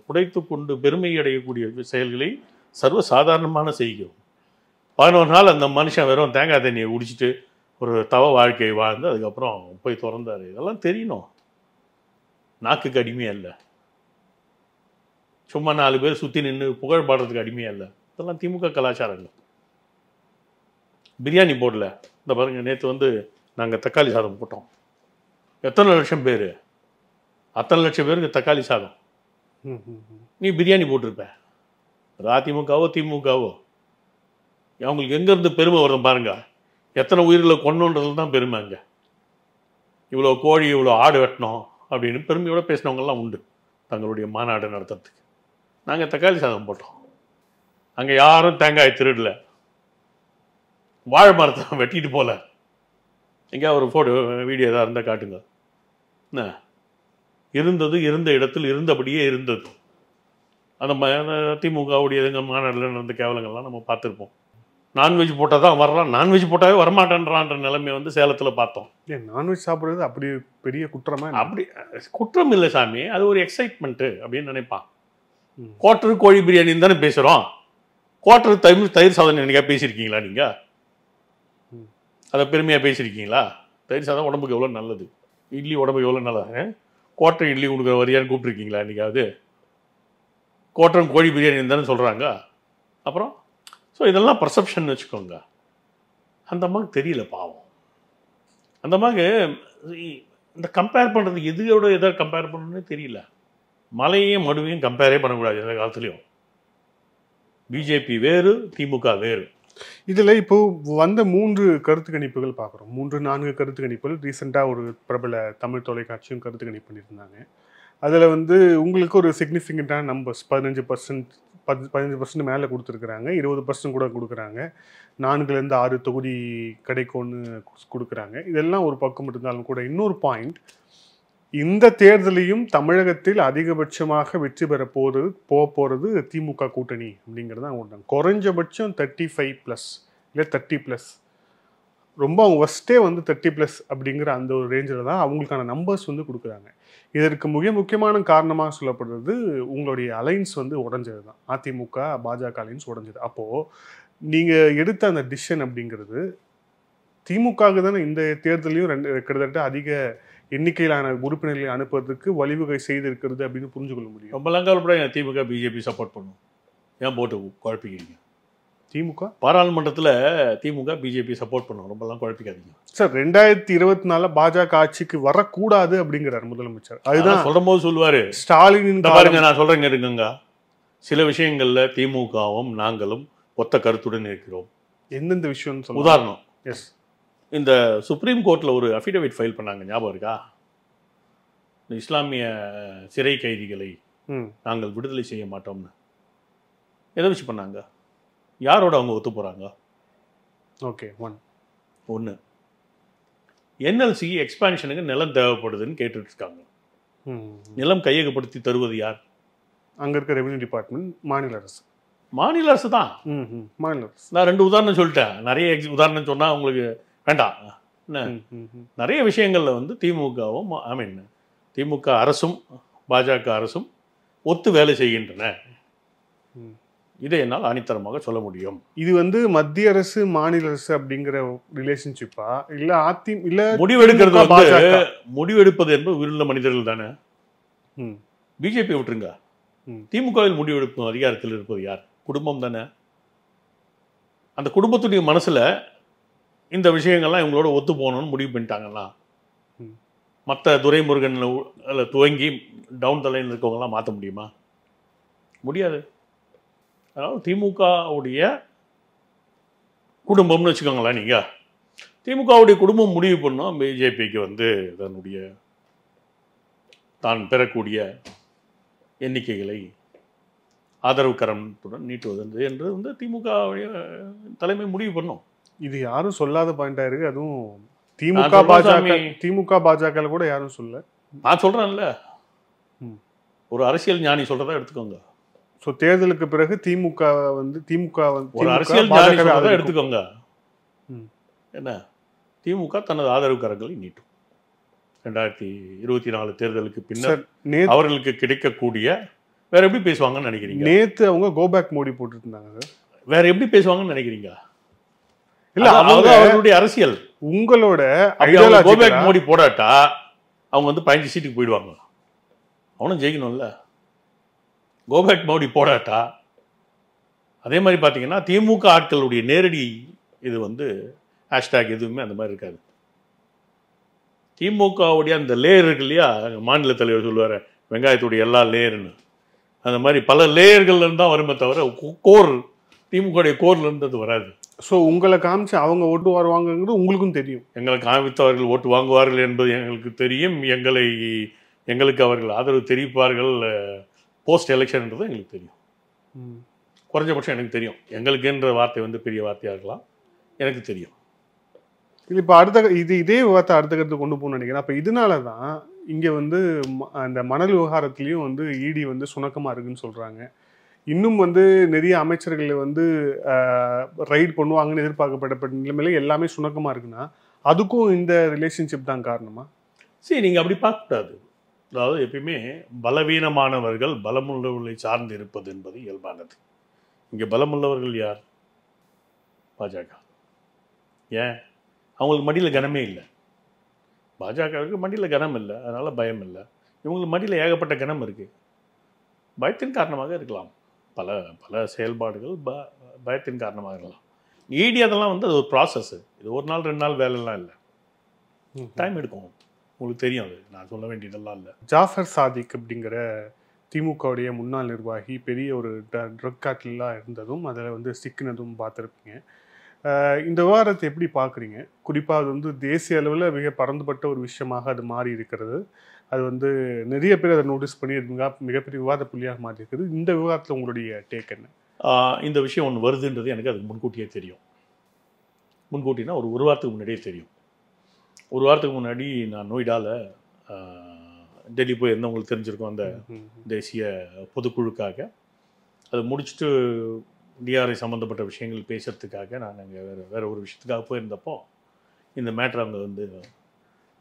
புடைத்து கொண்டு பெருமை அடையக்கூடிய செயல்களை சர்வசாதாரணமான செய்கிறோம். 11 நாள் அந்த மனுஷன் வெறும் தேங்காய் தண்ணியை குடிச்சிட்டு ஒரு தவ வாழ்க்கையை வாழ்ந்து அதுக்கப்புறம் போய் திறந்தார். இதெல்லாம் தெரியணும். நாக்குக்கு அடிமையாக இல்லை, சும்மா 4 பேர் சுற்றி நின்று புகழ் பாடுறதுக்கு அடிமையாக இல்லை. இதெல்லாம் திமுக கலாச்சாரம் இல்லை. பிரியாணி போடல, இந்த பாருங்க, நேற்று வந்து நாங்கள் தக்காளி சாதம் போட்டோம். எத்தனை லட்சம் பேர், அத்தனை லட்சம் பேருக்கு தக்காளி சாதம். நீ பிரியாணி போட்டிருப்ப. அதிமுகவோ திமுகவோ அவங்களுக்கு எங்கேருந்து பெருமை வரும் பாருங்க. எத்தனை உயிர்களை கொண்டோன்றது தான் பெருமை. அங்கே இவ்வளோ கோழி இவ்வளோ ஆடு வெட்டணும் அப்படின்னு பெருமையோட பேசினவங்கெல்லாம் உண்டு தங்களுடைய மாநாடு நடத்துறதுக்கு. நாங்கள் தக்காளி சாதம் போட்டோம். அங்கே யாரும் தேங்காய் திருடல, வாழை மரத்தை வெட்டிட்டு போல. எங்கேயா ஒரு ஃபோட்டோ வீடியோ ஏதாவது இருந்தால் காட்டுங்க. என்ன இருந்தது, இருந்த இடத்தில் இருந்தபடியே இருந்தது. அந்த திமுகவுடைய மாநாட்டில் நடந்த கேவலங்கள்லாம் நம்ம பார்த்துருப்போம். நான்வெஜ் போட்டால் தான் வர்றான், நான்வெஜ் போட்டாவே வரமாட்டேன்றான்ற நிலைமையை வந்து சேலத்தில் பார்த்தோம். நான்வெஜ் சாப்பிட்றது அப்படி பெரிய குற்றமா? அப்படி குற்றம் இல்லை சாமி, அது ஒரு எக்ஸைட்மெண்ட்டு அப்படின்னு நினைப்பான். கோட்டரு கோழி பிரியாணின்னு தானே பேசுகிறோம். கோட்டரு தயிர் சாதம் என்னைக்கா பேசியிருக்கீங்களா நீங்கள்? அதை பெருமையாக பேசியிருக்கீங்களா? தயிர் சாதம் உடம்புக்கு எவ்வளோ நல்லது, இட்லி உடம்புக்கு எவ்வளோ நல்லது. கோட்டை இட்லி கொடுக்குற வரியான்னு கூப்பிட்ருக்கீங்களா என்றைக்காவது? கோட்டரும் கோழி பிரியாணின்னு தானே சொல்கிறாங்க. அப்புறம் ஸோ இதெல்லாம் பர்செப்ஷன் வச்சுக்கோங்க. அந்த அம்மாவுக்கு தெரியல பாவம். அந்த அம்மாவுக்கு இந்த கம்பேர் பண்ணுறது எதோட எதை கம்பேர் பண்ணணும்னு தெரியல. மலையையும் மடுவையும் கம்பேரே பண்ணக்கூடாது எந்த காலத்துலேயும். பிஜேபி வேறு, திமுக வேறு. இதில் இப்போ வந்த 3 கருத்து கணிப்புகள் பார்க்குறோம். 3-4 கருத்து கணிப்புகள் ரீசெண்டாக ஒரு பிரபல தமிழ் தொலைக்காட்சியும் கருத்து கணிப்பு பண்ணியிருந்தாங்க. அதில் வந்து உங்களுக்கு ஒரு சிக்னிஃபிகண்ட்டான நம்பர்ஸ் 15% மேலே கொடுத்துருக்குறாங்க, 20% கூட கொடுக்குறாங்க, 4-6 தொகுதி கிடைக்கும்னு கொடுக்குறாங்க. இதெல்லாம் ஒரு பக்கம் இருந்தாலும் கூட இன்னொரு பாயிண்ட், இந்த தேர்தலையும் தமிழகத்தில் அதிகபட்சமாக வெற்றி பெற போகிறது திமுக கூட்டணி அப்படிங்கிறது தான் ஒன்று. குறைஞ்சபட்சம் 35+ இல்லை 30+. ரொம்ப அவங்க ஃபஸ்ட்டே வந்து 30+ அப்படிங்கிற அந்த ஒரு ரேஞ்சில் தான் அவங்களுக்கான நம்பர்ஸ் வந்து கொடுக்குறாங்க. இதற்கு மிக முக்கியமான காரணமாக சொல்லப்படுறது உங்களுடைய அலைன்ஸ் வந்து உடஞ்சது தான். அதிமுக பாஜக அலைன்ஸ் உடஞ்சது. அப்போது நீங்கள் எடுத்த அந்த டிசிஷன் அப்படிங்கிறது திமுகவுக்கு தானே இந்த தேர்தலையும் கிட்டத்தட்ட அதிக எண்ணிக்கையிலான உறுப்பினர்களை அனுப்புவதற்கு வழிவகை செய்திருக்கிறது அப்படின்னு புரிஞ்சுக்கொள்ள முடியும். ரொம்பலாம் கவலைப்பட திமுக பிஜேபி சப்போர்ட் பண்ணும். ஏன் போட்டு குழப்பிக்கிறீங்க? திமுக பாராளுமன்றத்தில் திமுக பிஜேபி சப்போர்ட் பண்ணும். ரொம்பலாம் குழப்பிக்காதீங்க சார். 2024 பாஜக ஆட்சிக்கு வரக்கூடாது அப்படிங்கிறார் முதலமைச்சர். அதுதான் சொல்லும் போது சொல்லுவாரு ஸ்டாலின். பாருங்க, நான் சொல்றேங்க இருக்குங்க, சில விஷயங்கள்ல திமுகவும் நாங்களும் ஒத்த கருத்துடன் இருக்கிறோம். எந்தெந்த விஷயம் சொல்லுங்க. உதாரணம், எஸ், இந்த சுப்ரீம் கோர்ட்டில் ஒரு அஃபிடவிட் ஃபைல் பண்ணாங்க, ஞாபகம் இருக்கா? இந்த இஸ்லாமிய சிறை கைதிகளை நாங்கள் விடுதலை செய்ய மாட்டோம்னு. எதை வச்சு பண்ணாங்க? யாரோட அவங்க ஒத்து போகிறாங்க? ஓகே, ஒன்று என்எல்சி எக்ஸ்பான்ஷனுக்கு நிலம் தேவைப்படுதுன்னு கேட்டுட்டு இருக்காங்க. நிலம் கையகப்படுத்தி தருவது யார்? அங்கே இருக்க ரெவென்யூ டிபார்ட்மெண்ட், மாநில அரசு. மாநில அரசு தான். மாநில அரசு. நான் 2 உதாரணம் சொல்லிட்டேன். நிறைய உதாரணம் சொன்னால் உங்களுக்கு வேண்டாம். நிறைய விஷயங்களில் வந்து திமுகவும் திமுக அரசும் பாஜக அரசும் ஒத்து வேலை செய்கின்றன. இதை என்னால் ஆணித்தரமாக சொல்ல முடியும். இது வந்து மத்திய அரசு மாநில அரசு அப்படிங்கிற ரிலேஷன்ஷிப்பா இல்ல இல்ல முடிவெடுக்கிறது வந்து முடிவெடுப்பது என்பது உயிருள்ள மனிதர்கள் தானே. பிஜேபி விட்டுருங்க, திமுகவில் முடிவெடுக்கும் அதிகாரத்தில் இருப்பது யார்? குடும்பம் தானே. அந்த குடும்பத்துடைய மனசுல இந்த விஷயங்கள்லாம் இவங்களோட ஒத்து போகணும்னு முடிவு பண்ணிட்டாங்கன்னா மற்ற துரைமுருகன் துவங்கி டவுன் தலையில் இருக்கவங்களாம் மாற்ற முடியுமா? முடியாது. அதனால் திமுகவுடைய குடும்பம்னு வச்சுக்கோங்களேன். நீங்கள் திமுகவுடைய குடும்பம் முடிவு பண்ணோம் பிஜேபிக்கு வந்து தன்னுடைய தான் பெறக்கூடிய எண்ணிக்கைகளை ஆதரவு கரத்துடன் நீட்டுவது என்று வந்து திமுக தலைமை முடிவு பண்ணும். இது யாரும் சொல்லாத பாயிண்டா இருக்கு. அதுவும் திமுக பாஜக கூட யாரும் சொல்ல. நான் சொல்றேன்ல, ஒரு அரசியல் ஞானி சொல்றதா எடுத்துக்கோங்க. ஸோ தேர்தலுக்கு பிறகு திமுக ஒரு அரசியல் ஞானி சொல்றதா எடுத்துக்கோங்க. என்ன, திமுக தனது ஆதரவு கரங்களை நீட்டும். 2024 தேர்தலுக்கு பின்னர் அவர்களுக்கு கிடைக்கக்கூடிய வேற எப்படி பேசுவாங்கன்னு நினைக்கிறீங்க? நேத்து அவங்க கோபேக் மோடி போட்டு இருந்தாங்க. வேற எப்படி பேசுவாங்கன்னு நினைக்கிறீங்க? இல்ல, அவங்களுடைய அரசியல். உங்களோட கோபேக் மோடி போடாட்டா அவங்க வந்து 15 சீட்டுக்கு போயிடுவாங்க. அவனும் ஜெயிக்கணும்ல. கோபேக் மோடி போடாட்டா அதே மாதிரி பார்த்தீங்கன்னா திமுக ஆட்களுடைய நேரடி இது வந்து ஹேஷ்டேக் எதுவுமே அந்த மாதிரி இருக்காது. திமுகவுடைய அந்த லேயர் இருக்கு இல்லையா, மாநில தலைவர் சொல்லுவார் வெங்காயத்துடைய எல்லா லேயர்னு, அந்த மாதிரி பல லேயர்கள்லேருந்து தான் வருமே தவிர கோர் திமுகவுடைய கோர்லேருந்து அது வராது. ஸோ உங்களை காமிச்சு அவங்க ஓட்டு வருவாங்கங்கிறது உங்களுக்கும் தெரியும். எங்களை காமித்தவர்கள் ஓட்டு வாங்குவார்கள் என்பது எங்களுக்கு தெரியும். எங்களுக்கு அவர்கள் ஆதரவு தெரிவிப்பார்கள் போஸ்ட் எலெக்ஷன்ன்றது எங்களுக்கு தெரியும். குறைஞ்சபட்சம் எனக்கு தெரியும். எங்களுக்குன்ற வார்த்தை வந்து பெரிய வார்த்தையாக இருக்கலாம், எனக்கு தெரியும். இது இப்போ இதே விவாதத்தை அடுத்த கருத்து கொண்டு போகணும்னு நினைக்கிறேன். அப்போ இதனால தான் இங்கே வந்து அந்த மணல் விவகாரத்துலேயும் வந்து இடி வந்து சுணக்கமாக இருக்குன்னு சொல்கிறாங்க. இன்னும் வந்து நிறைய அமைச்சர்களை வந்து ரைடு பண்ணுவாங்கன்னு எதிர்பார்க்கப்பட்ட நிலைமையில எல்லாமே சுணக்கமாக இருக்குன்னா அதுக்கும் இந்த ரிலேஷன்ஷிப் தான் காரணமா? சரி, நீங்கள் அப்படி பார்க்கக்கூடாது. அதாவது எப்பயுமே பலவீனமானவர்கள் பலமுள்ளவர்களை சார்ந்து இருப்பது என்பது இயல்பானது. இங்கே பலமுள்ளவர்கள் யார்? பாஜக. ஏன்? அவங்களுக்கு மடியில் கனமே இல்லை. பாஜகவுக்கு மடியில் கனம் இல்லை, அதனால் பயம் இல்லை. இவங்களுக்கு மடியில் ஏகப்பட்ட கனம் இருக்குது. பயத்தின் காரணமாக இருக்கலாம். பல பல செயல்பாடுகள் பயத்தின் காரணமாக இருக்கலாம். இடி அதெல்லாம் வந்து அது ஒரு ப்ராசஸ்ஸு. இது ஒரு நாள் 2 நாள் வேலைலாம் இல்லை, டைம் எடுக்கும். உங்களுக்கு தெரியும், அது நான் சொல்ல வேண்டியதெல்லாம் இல்லை. ஜாஃபர் சாதிக் அப்படிங்கிற திமுகவுடைய முன்னாள் நிர்வாகி பெரிய ஒரு ட்ரக் கார்ட்டலாக இருந்ததும் அதில் வந்து சிக்கினதும் பார்த்துருப்பீங்க. இந்த விவகாரத்தை எப்படி பார்க்குறீங்க? குறிப்பாக அது வந்து தேசிய அளவில் மிக பறந்துபட்ட ஒரு விஷயமாக அது மாறி இருக்கிறது. அது வந்து நிறைய பேர் அதை நோட்டீஸ் பண்ணி மிகப்பெரிய விவாத புள்ளியாக மாறி இருக்குது. இந்த விவாதத்தில் உங்களுடைய டேக் என்ன? இந்த விஷயம் ஒன்று வருதுன்றது எனக்கு அதுக்கு முன்கூட்டியே தெரியும். முன்கூட்டினா ஒரு வாரத்துக்கு முன்னாடியே தெரியும். ஒரு வாரத்துக்கு முன்னாடி நான் நொய்டாவில் டெல்லி போய் இருந்தால் உங்களுக்கு தெரிஞ்சிருக்கும், அந்த தேசிய பொதுக்குழுக்காக. அதை முடிச்சுட்டு டிஆர்ஐ சம்மந்தப்பட்ட விஷயங்கள் பேசுகிறதுக்காக நான் அங்கே வேறு ஒரு விஷயத்துக்காக போயிருந்தப்போ இந்த மேட்ரு அவங்க வந்து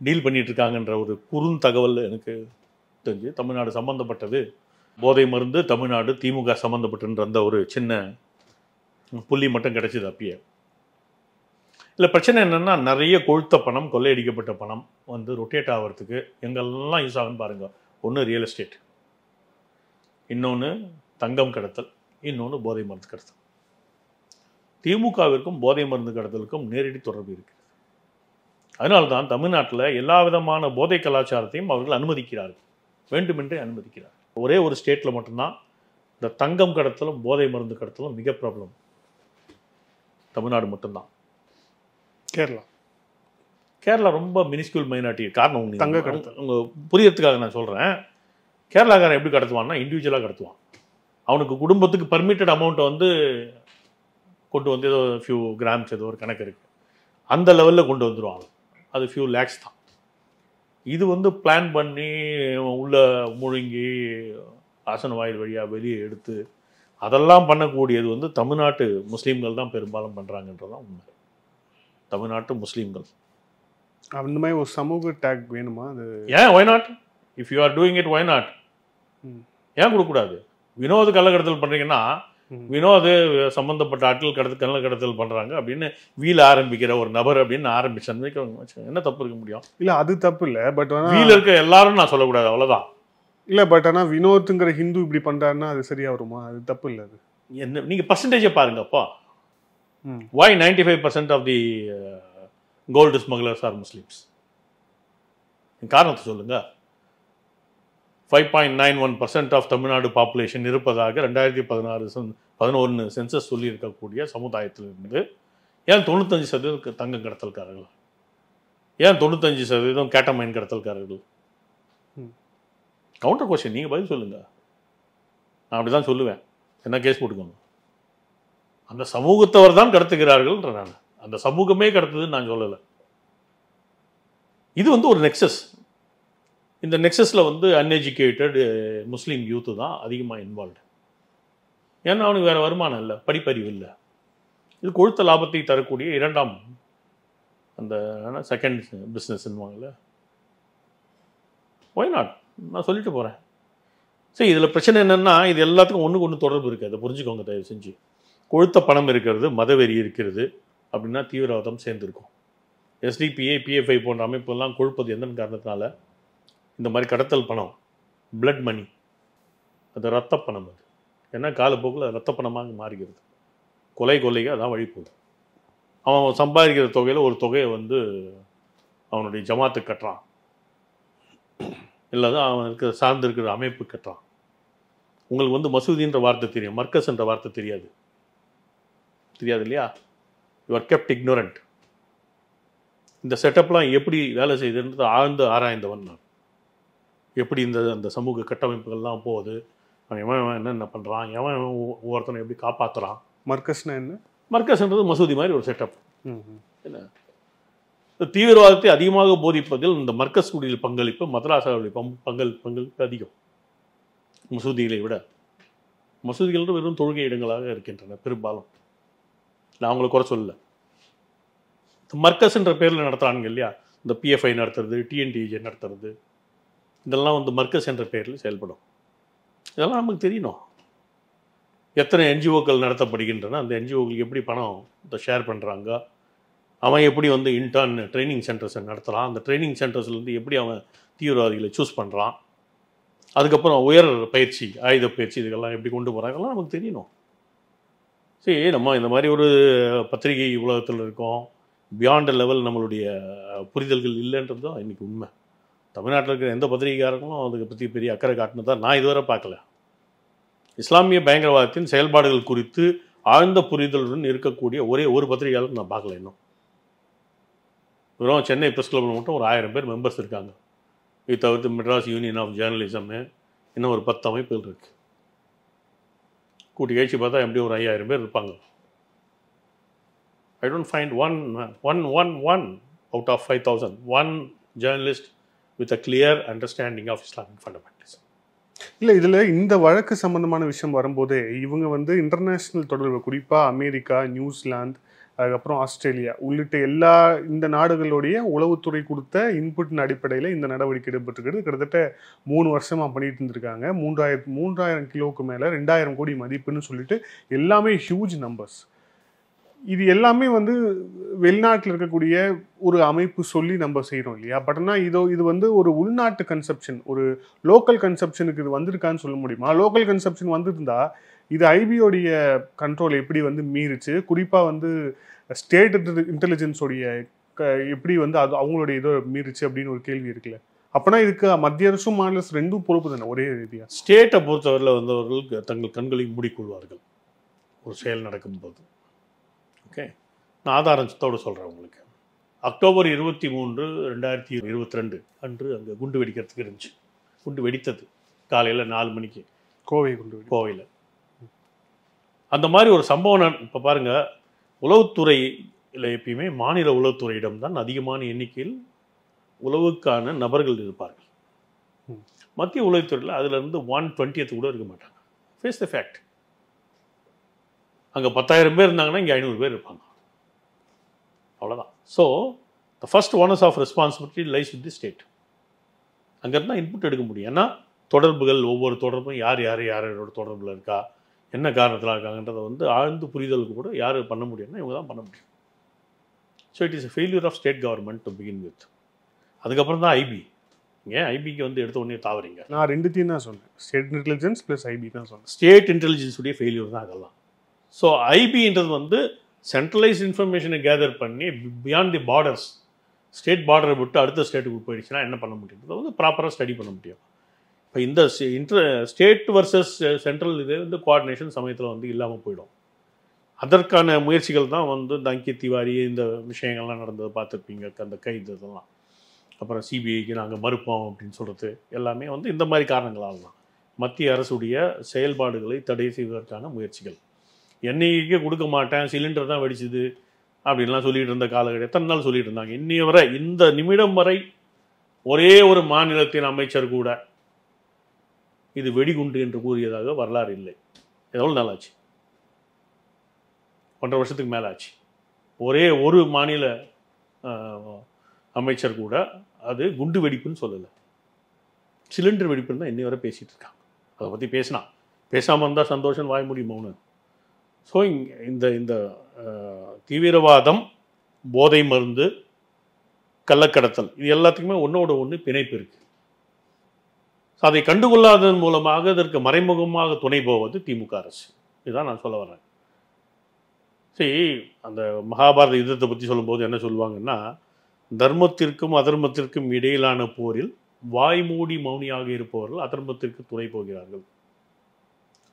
டீல் பண்ணிகிட்ருக்காங்கன்ற ஒரு குறுந்தகவல் எனக்கு தெரிஞ்சு. தமிழ்நாடு சம்மந்தப்பட்டது, போதை மருந்து தமிழ்நாடு திமுக சம்மந்தப்பட்டுன்ற அந்த ஒரு சின்ன புள்ளி மட்டும் கிடச்சிது அப்பயே. இல்லை, பிரச்சனை என்னென்னா நிறைய கொழுத்த பணம், கொள்ளையடிக்கப்பட்ட பணம் வந்து ரொட்டேட் ஆகிறதுக்கு எங்கெல்லாம் யூஸ் ஆகுன்னு பாருங்கள். ஒன்று ரியல் எஸ்டேட், இன்னொன்று தங்கம் கடத்தல், இன்னொன்று போதை மருந்து கடத்தல். திமுகவிற்கும் போதை மருந்து கடத்தலுக்கும் நேரடி தொடர்பு இருக்குது. அதனால்தான் தமிழ்நாட்டில் எல்லா விதமான போதை கலாச்சாரத்தையும் அவர்கள் அனுமதிக்கிறார்கள், வேண்டுமென்றே அனுமதிக்கிறார்கள். ஒரே ஒரு ஸ்டேட்டில் மட்டும்தான் இந்த தங்கம் கடத்தலும் போதை மருந்து கடத்தலும் மிக ப்ராப்ளம். தமிழ்நாடு மட்டும்தான். கேரளா ரொம்ப மினிஸ்கியூல் மைனாரிட்டி. காரணம் தங்க கடத்தல் உங்கள் புரியறதுக்காக நான் சொல்கிறேன். கேரளாக்காரன் எப்படி கடத்துவான்னா இண்டிவிஜுவலாக கடத்துவான். அவனுக்கு குடும்பத்துக்கு பர்மிட்டட் அமௌண்ட்டை வந்து கொண்டு வந்து ஏதோ ஃபியூ கிராம்ஸ் ஏதோ ஒரு கணக்கு இருக்குது, அந்த லெவலில் கொண்டு வந்துடுவாங்க. அது ஃபியூ லேக்ஸ் தான். இது வந்து பிளான் பண்ணி உள்ள முழுங்கி ஆசன வாயில் வழியாக வெளியே எடுத்து அதெல்லாம் பண்ணக்கூடியது வந்து தமிழ்நாட்டு முஸ்லீம்கள் தான் பெரும்பாலும் பண்ணுறாங்கன்றதான் உண்மை. தமிழ்நாட்டு முஸ்லீம்கள். அந்த மாதிரி ஒரு சமூக டேக் வேணுமா? அது ஏன் why not? If you are doing it why not? ஏன் கொடுக்கக்கூடாது? வினோத் கள்ளக்கடத்தல் பண்ணுறீங்கன்னா வினோத் சம்மந்தப்பட்ட ஆட்கள் கள்ளக்கடத்தல் பண்ணுறாங்க அப்படின்னு வீல ஆரம்பிக்கிற ஒரு நபர் அப்படின்னு ஆரம்பிச்சு என்ன தப்பு இருக்க முடியும்? இல்லை, அது தப்பு இல்லை. பட் வீல இருக்க எல்லாரும் நான் சொல்லக்கூடாது, அவ்வளோதான். இல்லை, பட் ஆனால் வினோத்துங்கிற ஹிந்து இப்படி பண்ணுறாருன்னா அது சரியாக வருமா? அது தப்பு இல்லை. அது என்ன, நீங்கள் பர்சன்டேஜை பாருங்கப்பா. why 95% of the gold smugglers are Muslims? காரணத்தை சொல்லுங்க. 5.91% ஆஃப் தமிழ்நாடு பாப்புலேஷன் இருப்பதாக 2011 சென்சஸ் சொல்லி இருக்கக்கூடிய சமுதாயத்திலிருந்து ஏன் 95% தங்கம் கடத்தல்காரர்கள்? ஏன் 95% கேட்டமைன் கடத்தல்காரர்கள்? கவுண்டர் கொஸ்டின், நீங்கள் பதில் சொல்லுங்க. நான் அப்படி தான் சொல்லுவேன். என்ன கேஸ் போட்டுக்கோங்க. அந்த சமூகத்தவர் தான் கடத்துகிறார்கள்ன்ற நான். அந்த சமூகமே கடத்துதுன்னு நான் சொல்லலை. இது வந்து ஒரு நெக்ஸஸ். இந்த நெக்ஸஸில் வந்து அன்எஜுகேட்டட் முஸ்லீம் யூத்து தான் அதிகமாக இன்வால்வ்டு. ஏன்னா அவனுக்கு வேறு வருமானம் இல்லை, படிப்பறிவு இல்லை. இது கொழுத்த லாபத்தை தரக்கூடிய இரண்டாம் அந்த செகண்ட் பிஸ்னஸ்ன்னுவாங்கள்ல. Y not? நான் சொல்லிட்டு போகிறேன். சரி, இதில் பிரச்சனை என்னென்னா இது எல்லாத்துக்கும் ஒன்றுக்கு ஒன்று தொடர்பு இருக்குது. அதை புரிஞ்சுக்கோங்க தயவு செஞ்சு. கொழுத்த பணம் இருக்கிறது, மதவெறி இருக்கிறது அப்படின்னா தீவிரவாதம் சேர்ந்துருக்கும். எஸ்டிபிஐ, பிஎஃப்ஐ போன்ற அமைப்புலாம் கொழுப்பது எந்தன் காரணத்தினால? இந்த மாதிரி கடத்தல் பணம், பிளட் மணி, அது ரத்த பணம். அது ஏன்னா காலப்போக்கில் ரத்த பணமாக மாறுகிறது. கொலைக்கு அதான் வழி போகுது. அவன் சம்பாதிக்கிற தொகையில் ஒரு தொகையை வந்து அவனுடைய ஜமாத்துக்கு கட்டுறான், இல்லாத அவனுக்கு சார்ந்து இருக்கிற அமைப்பு கட்டுறான். உங்களுக்கு வந்து மசூதின்ற வார்த்தை தெரியும், மர்கஸ்ன்ற வார்த்தை தெரியாது இல்லையா? You are kept ignorant. இந்த செட்டப்லாம் எப்படி வேலை செய்யுதுன்றது ஆழ்ந்து ஆராய்ந்தவன் நான். எப்படி அந்த சமூக கட்டமைப்புகள்லாம் போகுது, எவன் என்னென்ன பண்ணுறான், எவன் ஒவ்வொருத்தனை எப்படி காப்பாற்றுறான். மர்கஸ்னா என்ன? மர்கஸ்ன்றது மசூதி மாதிரி ஒரு செட்டப். என்ன தீவிரவாதத்தை அதிகமாக போதிப்பதில் இந்த மர்கஸ் குடியில் பங்களிப்பு, மதராசாவுடைய பங்களிப்பு அதிகம் மசூதிகளை விட. மசூதிகள் வெறும் தொழுகை இடங்களாக இருக்கின்றன பெரும்பாலும். நான் அவங்களை குறை சொல்லல. மர்கஸ்ன்ற பேரில் நடத்துகிறானுங்க இல்லையா, இந்த பிஎஃப்ஐ நடத்துறது, டிஎன்டிஜே நடத்துறது, இதெல்லாம் வந்து மர்கஸ் என்ற பேரில் செயல்படும். இதெல்லாம் நமக்கு தெரியணும். எத்தனை என்ஜிஓக்கள் நடத்தப்படுகின்றன, அந்த என்ஜிஓக்களுக்கு எப்படி பணம் ஷேர் பண்ணுறாங்க, அவன் எப்படி வந்து இன்டர்ன் ட்ரைனிங் சென்டர்ஸை நடத்துகிறான், அந்த ட்ரைனிங் சென்டர்ஸ்லேருந்து எப்படி அவன் தீவிரவாதிகளை சூஸ் பண்ணுறான், அதுக்கப்புறம் உயர் பயிற்சி, ஆயுத பயிற்சி, இதுக்கெல்லாம் எப்படி கொண்டு போகிறாங்க, இதெல்லாம் நமக்கு தெரியணும். சரி, நம்ம இந்த மாதிரி ஒரு பத்திரிகை உலகத்தில் இருக்கோம், பியாண்ட் லெவல் நம்மளுடைய புரிதல்கள் இல்லைன்றது தான் இன்றைக்கி உண்மை. தமிழ்நாட்டில் இருக்கிற எந்த பத்திரிகைக்காரங்களும் அதுக்கு பற்றி பெரிய அக்கறை காட்டினதா நான் இதுவரை பார்க்கல. இஸ்லாமிய பயங்கரவாதத்தின் செயல்பாடுகள் குறித்து ஆழ்ந்த புரிதலுடன் இருக்கக்கூடிய ஒரே ஒரு பத்திரிகையாளர் நான் பார்க்கல. இன்னும் வெறும் சென்னை ப்ரெஸ் கிளப்பில் மட்டும் ஒரு 1000 பேர் மெம்பர்ஸ் இருக்காங்க. இது தவிர்த்து மெட்ராஸ் யூனியன் ஆஃப் ஜேர்னலிசம் இன்னும் ஒரு 10 அமைப்புகள் இருக்குது. கூட்டி கழிச்சு பார்த்தா எப்படி ஒரு 5000 பேர் இருப்பாங்க. I don't find one out of 5,000 one journalist with a clear understanding of Islamic fundamentalism. இல்லை, இதில் இந்த வழக்கு சம்பந்தமான விஷயம் வரும்போதே இவங்க வந்து இன்டர்நேஷ்னல் தொடர்பு, குறிப்பாக அமெரிக்கா, நியூசிலாந்து, அதுக்கப்புறம் ஆஸ்திரேலியா உள்ளிட்ட எல்லா இந்த நாடுகளுடைய உளவுத்துறை கொடுத்த இன்புட்டின் அடிப்படையில் இந்த நடவடிக்கை எடுபட்டுருக்கிறது. கிட்டத்தட்ட 3 வருஷமாக பண்ணிட்டு இருந்திருக்காங்க. 3000 கிலோவுக்கு மேலே 2000 கோடி மதிப்புன்னு சொல்லிட்டு எல்லாமே ஹியூஜ் நம்பர்ஸ். இது எல்லாமே வந்து வெளிநாட்டில் இருக்கக்கூடிய ஒரு அமைப்பு சொல்லி நம்ம செய்கிறோம் இல்லையா? பட் ஆனால் இது வந்து ஒரு உள்நாட்டு கன்செப்ஷன், ஒரு லோக்கல் கன்செப்ஷனுக்கு இது வந்திருக்கான்னு சொல்ல முடியுமா? லோக்கல் கன்செப்ஷன் வந்திருந்தா இது ஐபியோடைய கண்ட்ரோல் எப்படி வந்து மீறிச்சு, குறிப்பாக வந்து ஸ்டேட் இன்டெலிஜென்ஸோடைய எப்படி வந்து அது அவங்களுடைய இதோ மீறிச்சு அப்படின்னு ஒரு கேள்வி இருக்குல்ல. அப்போனா இதுக்கு மத்திய அரசும் மாநில அரசு ரெண்டும் பொறுப்பு தானே ஒரே ரீதியாக? ஸ்டேட்டை பொறுத்தவரையில் வந்தவர்கள் தங்கள் கண்களை மூடிக்கொள்வார்கள் ஒரு செயல் நடக்கும்போது. ஓகே, நான் ஆதாரத்தோடு சொல்கிறேன் உங்களுக்கு. அக்டோபர் 23, 2022 அன்று அங்கே குண்டு வெடிக்கிறதுக்கு இருந்துச்சு. குண்டு வெடித்தது காலையில் 4 மணிக்கு கோவையில். அந்த மாதிரி ஒரு சம்பவம் இப்போ பாருங்கள், உளவுத்துறையில் எப்பயுமே மாநில உளவுத்துறையிடம் தான் அதிகமான எண்ணிக்கையில் உளவுக்கான நபர்கள் இருப்பார்கள். மத்திய உளவுத்துறையில் அதிலிருந்து 1/20 கூட இருக்க மாட்டாங்க. Face the fact. அங்கே 10,000 பேர் இருந்தாங்கன்னா இங்கே 500 பேர் இருப்பாங்க, அவ்வளோதான். So the first onus of responsibility lies with the state. அங்கேருந்து தான் இன்புட் எடுக்க முடியும். ஏன்னா தொடர்புகள், ஒவ்வொரு தொடர்பும் யாரோட தொடர்பில் இருக்கா, என்ன காரணத்தில் இருக்காங்கன்றதை வந்து ஆழ்ந்து புரிதலுக்கு கூட யார் பண்ண முடியும்னா இவங்க தான் பண்ண முடியும். So it is a failure of state government to begin with. அதுக்கப்புறம் தான் ஐபி. ஏன் ஐபிக்கு வந்து எடுத்த உடனே தாவறீங்க? நான் ரெண்டுத்தையும் தான் சொன்னேன், ஸ்டேட் இன்டெலிஜென்ஸ் ப்ளஸ் ஐபி தான் சொன்னேன். ஸ்டேட் இன்டெலிஜென்ஸுடைய ஃபெயிலியர் தான் அதெல்லாம். ஸோ ஐபின்றது வந்து சென்ட்ரலைஸ் இன்ஃபர்மேஷனை கேதர் பண்ணி பியாண்ட் தி பார்டர்ஸ், ஸ்டேட் பார்டரை விட்டு அடுத்த ஸ்டேட்டுக்கு போயிடுச்சுன்னா என்ன பண்ண முடியுன்றதை வந்து ப்ராப்பராக ஸ்டடி பண்ண முடியும். இப்போ இந்த ஸ்டேட் வர்சஸ் சென்ட்ரல் இது வந்து கோஆர்டினேஷன் சமயத்தில் வந்து இல்லாமல் போயிடும். அதற்கான முயற்சிகள் தான் வந்து இந்த அங்கித் திவாரி இந்த விஷயங்கள்லாம் நடந்ததை பார்த்துருப்பீங்க. அந்த கைது இதெல்லாம், அப்புறம் சிபிஐக்கு நாங்கள் மறுப்போம் அப்படின்னு சொல்கிறது எல்லாமே வந்து இந்த மாதிரி காரணங்களால் தான். மத்திய அரசுடைய செயல்பாடுகளை தடை செய்வதற்கான முயற்சிகள். எண்ணெய்க்கே கொடுக்க மாட்டேன், சிலிண்டர் தான் வெடிச்சுது அப்படின்லாம் சொல்லிட்டு இருந்த காலகட்டம் எத்தனை நாள் சொல்லிட்டு இருந்தாங்க. இன்னைய வரை, இந்த நிமிடம் வரை ஒரே ஒரு மாநிலத்தின் அமைச்சர் கூட இது வெடிகுண்டு என்று கூறியதாக வரலாறு இல்லை. எவ்வளோ நாள் ஆச்சு? 1.5 வருஷத்துக்கு மேலே ஆச்சு. ஒரே ஒரு மாநில அமைச்சர் கூட அது குண்டு வெடிப்புன்னு சொல்லலை, சிலிண்டர் வெடிப்புன்னு தான் இன்னை வரை பேசிகிட்டு இருக்காங்க. அதை பற்றி பேசாமல் இருந்தால் சந்தோஷம், வாய முடியும் மௌனம். ஸோ இந்த தீவிரவாதம், போதை மருந்து, கள்ளக்கடத்தல், இது எல்லாத்துக்குமே ஒன்றோட ஒன்று பிணைப்பு இருக்குது. ஸோ அதை கண்டுகொள்ளாததன் மூலமாக அதற்கு மறைமுகமாக துணை போவது திமுக அரசு. இதுதான் நான் சொல்ல வர்றேன். சரி, அந்த மகாபாரத யுத்தத்தை பற்றி சொல்லும்போது என்ன சொல்லுவாங்கன்னா, தர்மத்திற்கும் அதர்மத்திற்கும் இடையிலான போரில் வாய்மூடி மௌனியாக இருப்பவர்கள் அதர்மத்திற்கு துணை போகிறார்கள்.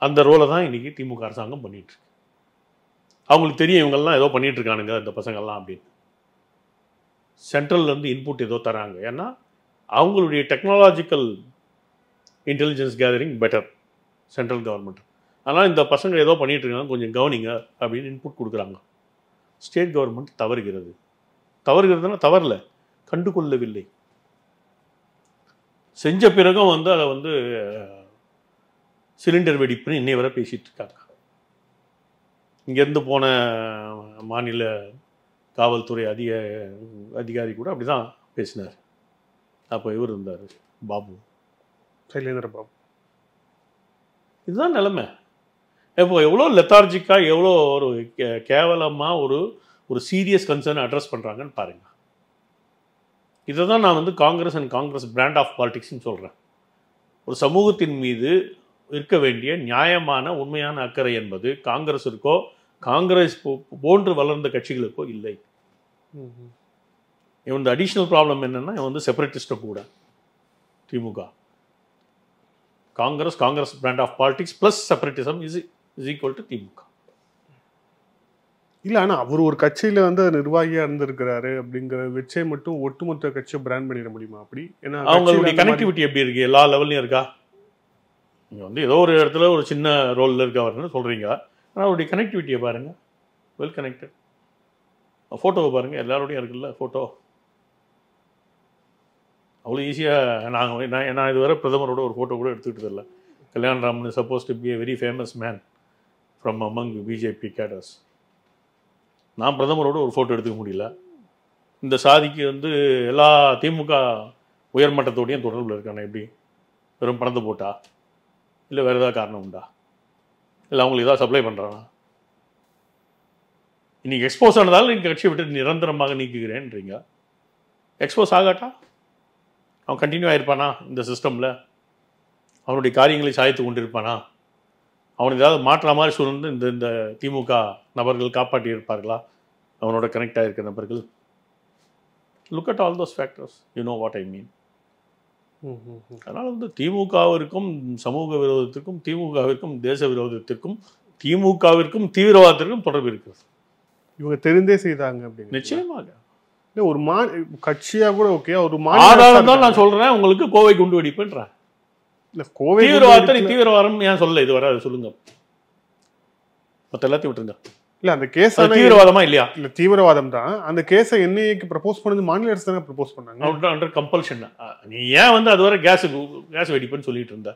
அந்த ரோலை தான் இன்னைக்கு திமுக அரசாங்கம் பண்ணிட்டு இருக்கு. அவங்களுக்கு தெரியும் இவங்கெல்லாம் ஏதோ பண்ணிட்டு இருக்கானுங்க இந்த பசங்கள்லாம் அப்படின்னு. சென்ட்ரல்ல இருந்து இன்புட் ஏதோ தராங்க. ஏன்னா அவங்களுடைய technological intelligence gathering better central government. அதனால் இந்த பசங்க ஏதோ பண்ணிட்டு இருக்காங்க, கொஞ்சம் கவனிங்க அப்படின்னு இன்புட் கொடுக்குறாங்க. ஸ்டேட் கவர்மெண்ட் தவறுகிறதுனா தவறல, கண்டுகொள்ளவில்லை. செஞ்ச பிறகும் அதை சிலிண்டர் வெடிப்புன்னு இன்னை வரை பேசிட்டு இருக்காங்க. இங்கேருந்து போன மாநில காவல்துறை அதிகாரி கூட அப்படிதான் பேசினார். அப்போ இவர் இருந்தார், பாபு, சைலேந்திர பாபு. இதுதான் நிலைமை. இப்போ எவ்வளோ லெத்தார்ஜிக்காக, எவ்வளோ ஒரு கேவலமாக ஒரு சீரியஸ் கன்சர்னை அட்ரஸ் பண்ணுறாங்கன்னு பாருங்க. இதை தான் நான் Congress and Congress brand of பாலிடிக்ஸ்ன்னு சொல்கிறேன். ஒரு சமூகத்தின் மீது இருக்க வேண்டிய நியாயமான உண்மையான அக்கறை என்பது காங்கிரஸிற்கோ காங்கிரஸ் போன்று வளர்ந்த கட்சிகளுக்கோ இல்லை. இவன் அடிஷ்னல் ப்ராப்ளம் என்னன்னா, இவன் செப்பரேட்டிஸ்டும் கூட. DMK Congress brand of politics plus separatism is equal to DMK. இல்லை, ஆனால் அவர் ஒரு கட்சியில் நிர்வாகியாக இருந்திருக்கிறாரு அப்படிங்கிற வச்சே மட்டும் ஒட்டுமொத்த கட்சியை பிராண்ட் பண்ணிட முடியுமா? அப்படி ஏன்னா அவங்களுடைய கனெக்டிவிட்டி எப்படி இருக்கு? எல்லா லெவல்லையும் இருக்கா? நீங்கள் ஏதோ ஒரு இடத்துல ஒரு சின்ன ரோலில் இருக்கவர்னு சொல்கிறீங்க. ஆனால் அவருடைய கனெக்டிவிட்டியை பாருங்கள், வெல் கனெக்டட். ஃபோட்டோவை பாருங்கள், எல்லாரோடையும் இருக்குல்ல ஃபோட்டோ. அவ்வளோ ஈஸியாக நான் இதுவரை பிரதமரோட ஒரு ஃபோட்டோ கூட எடுத்துக்கிட்டது இல்லை. Kalyanaraman supposed to be a very famous man from among BJP cadres. நான் பிரதமரோட ஒரு ஃபோட்டோ எடுத்துக்க முடியல. இந்த சாதிக்கு எல்லா திமுக உயர்மட்டத்தோடையும் தொடர்பில் இருக்கானே. எப்படி? வெறும் பணத்தை போட்டா? இல்லை வேறு ஏதாவது காரணம் உண்டா? இல்லை அவங்களுக்கு ஏதாவது சப்ளை பண்ணுறானா? இன்னைக்கு எக்ஸ்போஸ் ஆனதால் நீங்கள் கட்சியை விட்டு நிரந்தரமாக நீக்குகிறேன்றீங்க. எக்ஸ்போஸ் ஆகாட்டா அவன் கண்டினியூ ஆகிருப்பானா இந்த சிஸ்டமில்? அவனுடைய காரியங்களை சாய்த்து கொண்டிருப்பானா? அவனுக்கு ஏதாவது மாற்ற மாதிரி சூழ்ந்து இந்த திமுக நபர்கள் காப்பாற்றி இருப்பார்களா? அவனோட கனெக்ட் ஆகிருக்கிற நபர்கள். Look at all those factors, you know what I mean. அதனால் திமுகவிற்கும் சமூக விரோதத்திற்கும், திமுகவிற்கும் தேச விரோதத்திற்கும், திமுகவிற்கும் தீவிரவாதத்திற்கும் தொடர்பு இருக்கிறது. இவங்க தெரிந்தே செய்தாங்க அப்படின்னு. நிச்சயமாக. ஒரு கட்சியாக கூட ஓகே, ஒரு ஆதாரம் தான் நான் சொல்றேன். உங்களுக்கு கோவை குண்டு வெடிப்புன்றேன். இல்ல, கோவை தீவிரவாதத்தை தீவிரவாதம் ஏன் சொல்லல? இது வர சொல்லுங்க. மற்ற எல்லாத்தையும் விட்டுருங்க. இல்ல, அந்த கேஸ் தீவிரவாதமா இல்லையா? இல்ல, தீவிரவாதம் தான். அந்த கேஸை என்ஐஏக்கு ப்ரப்போஸ் பண்ணது மாநில அரசு தானே ப்ரப்போஸ் பண்ணாங்க. Under compulsion. நீ ஏன் அது வரை கேஸ் வெடிப்புன்னு சொல்லிட்டு இருந்த?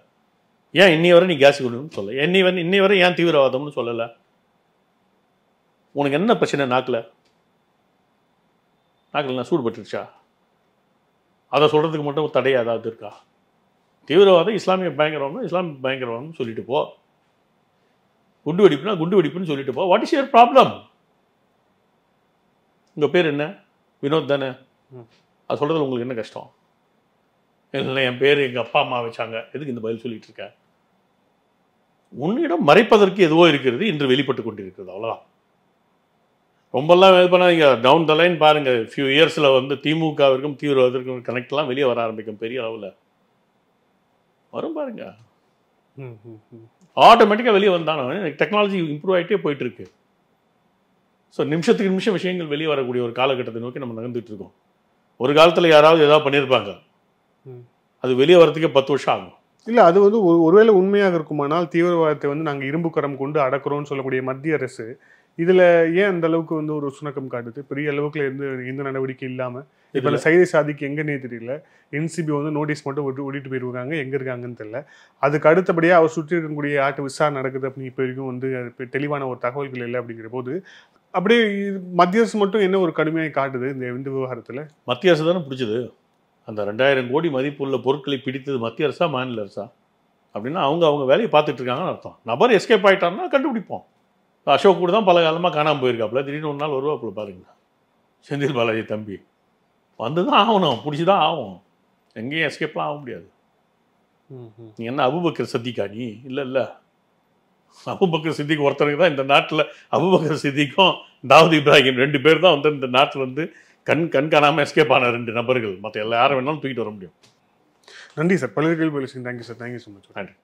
ஏன் இன்னி வரை நீ கேஸ் வெடிப்புன்னு சொல்ல? இன்னி வரை ஏன் தீவிரவாதம்னு சொல்லல? உனக்கு என்ன பிரச்சனை? நாக்கில் நான் சூடுபட்டுருச்சா? அதை சொல்றதுக்கு மட்டும் தடை ஏதாவது இருக்கா? தீவிரவாதம் இஸ்லாமிய பயங்கரவாதம் சொல்லிட்டு போ. குண்டு வெடிப்புனா குண்டு வெடிப்புன்னு சொல்லிட்டு போ. What is your problem? உங்க பேர் என்ன? வினோத் தானே? அது சொல்றதுல உங்களுக்கு என்ன கஷ்டம்? இல்லை, என் பேர் எங்க அப்பா அம்மா வச்சாங்க, எதுக்கு இந்த பதில் சொல்லிட்டு இருக்க? உன்னிடம் மறைப்பதற்கு எதுவோ இருக்கிறது, இன்று வெளிப்பட்டு கொண்டிருக்கிறது. அவ்வளவுதான். ரொம்பலாம் இது பண்ணாதீங்க. டவுன் த லைன் பாருங்க, ஃபியூ இயர்ஸ்ல திமுகவிற்கும் தீவிரவாதத்திற்கும் கனெக்ட்லாம் வெளியே வர ஆரம்பிக்கும். பெரிய அளவில் வரும் பாருங்க. ஆட்டோமேட்டிக்காக வெளியே வந்தானே. டெக்னாலஜி இம்ப்ரூவ் ஆகிட்டே போயிட்டு இருக்கு. ஸோ நிமிஷத்துக்கு நிமிஷம் விஷயங்கள் வெளியே வரக்கூடிய ஒரு காலகட்டத்தை நோக்கி நம்ம நகர்ந்துட்டு இருக்கோம். ஒரு காலத்தில் யாராவது ஏதாவது பண்ணியிருப்பாங்க, அது வெளியே வரதுக்கே 10 வருஷம் ஆகும். இல்லை, அது ஒருவேளை உண்மையாக இருக்குமானால் தீவிரவாதத்தை நாங்கள் இரும்பு கரம் கொண்டு அடக்கிறோம்னு சொல்லக்கூடிய மத்திய அரசு இதில் ஏன் அந்த அளவுக்கு ஒரு சுணக்கம் காட்டுது? பெரிய அளவுக்குள்ள எந்த நடவடிக்கை இல்லாமல் இப்போ அந்த சைதை சாதிக்கு எங்கன்னே தெரியல. என்சிபி நோட்டீஸ் மட்டும் ஓடிட்டு போயிருக்காங்க, எங்கே இருக்காங்கன்னு தெரியல. அதுக்கு அடுத்தபடியாக அவர் சுற்றி இருக்கக்கூடிய ஆட்டு விசாரணை நடக்குது அப்படின்னு இப்போ வரைக்கும் தெளிவான ஒரு தகவல்கள் இல்லை. அப்படிங்கிற போது அப்படியே மத்திய அரசு மட்டும் என்ன ஒரு கடுமையாக காட்டுது இந்த விவகாரத்தில்? மத்திய அரசு தானே பிடிச்சது. அந்த 2000 கோடி மதிப்புள்ள பொருட்களை பிடித்தது மத்திய அரசா மாநில அரசா? அப்படின்னா அவங்க வேலையை பார்த்துட்டு இருக்காங்கன்னு அர்த்தம். நபர் எஸ்கேப் ஆகிட்டாருன்னா கண்டுபிடிப்போம். அசோக் கூட தான் பல காலமாக காணாமல் போயிருக்காப்புல. திடீர்னு ஒரு நாள் வருவாப்புல பாருங்க. செந்தில் பாலாஜி தம்பி வந்து தான் ஆகணும், பிடிச்சி தான் ஆகும். எங்கேயும் எஸ்கேப்லாம் ஆக முடியாது. நீ என்ன அபூபக்கர் சத்திகா? நீ இல்லை அபூபக்கர் சித்திக் ஒருத்தருக்கு தான் இந்த நாட்டில், அபூபக்கர் சித்திக்கும் தாவூத் இப்ராஹிம் 2 பேர் தான் வந்து இந்த நாட்டில் வந்து கண் காணாமல் எஸ்கேப் ஆன 2 நபர்கள். மற்ற யாரை வேணாலும் தூக்கிட்டு வர முடியும். நன்றி சார். பல்வேறு கேள்வி. Thank you sir. Thank you so much. நன்றி.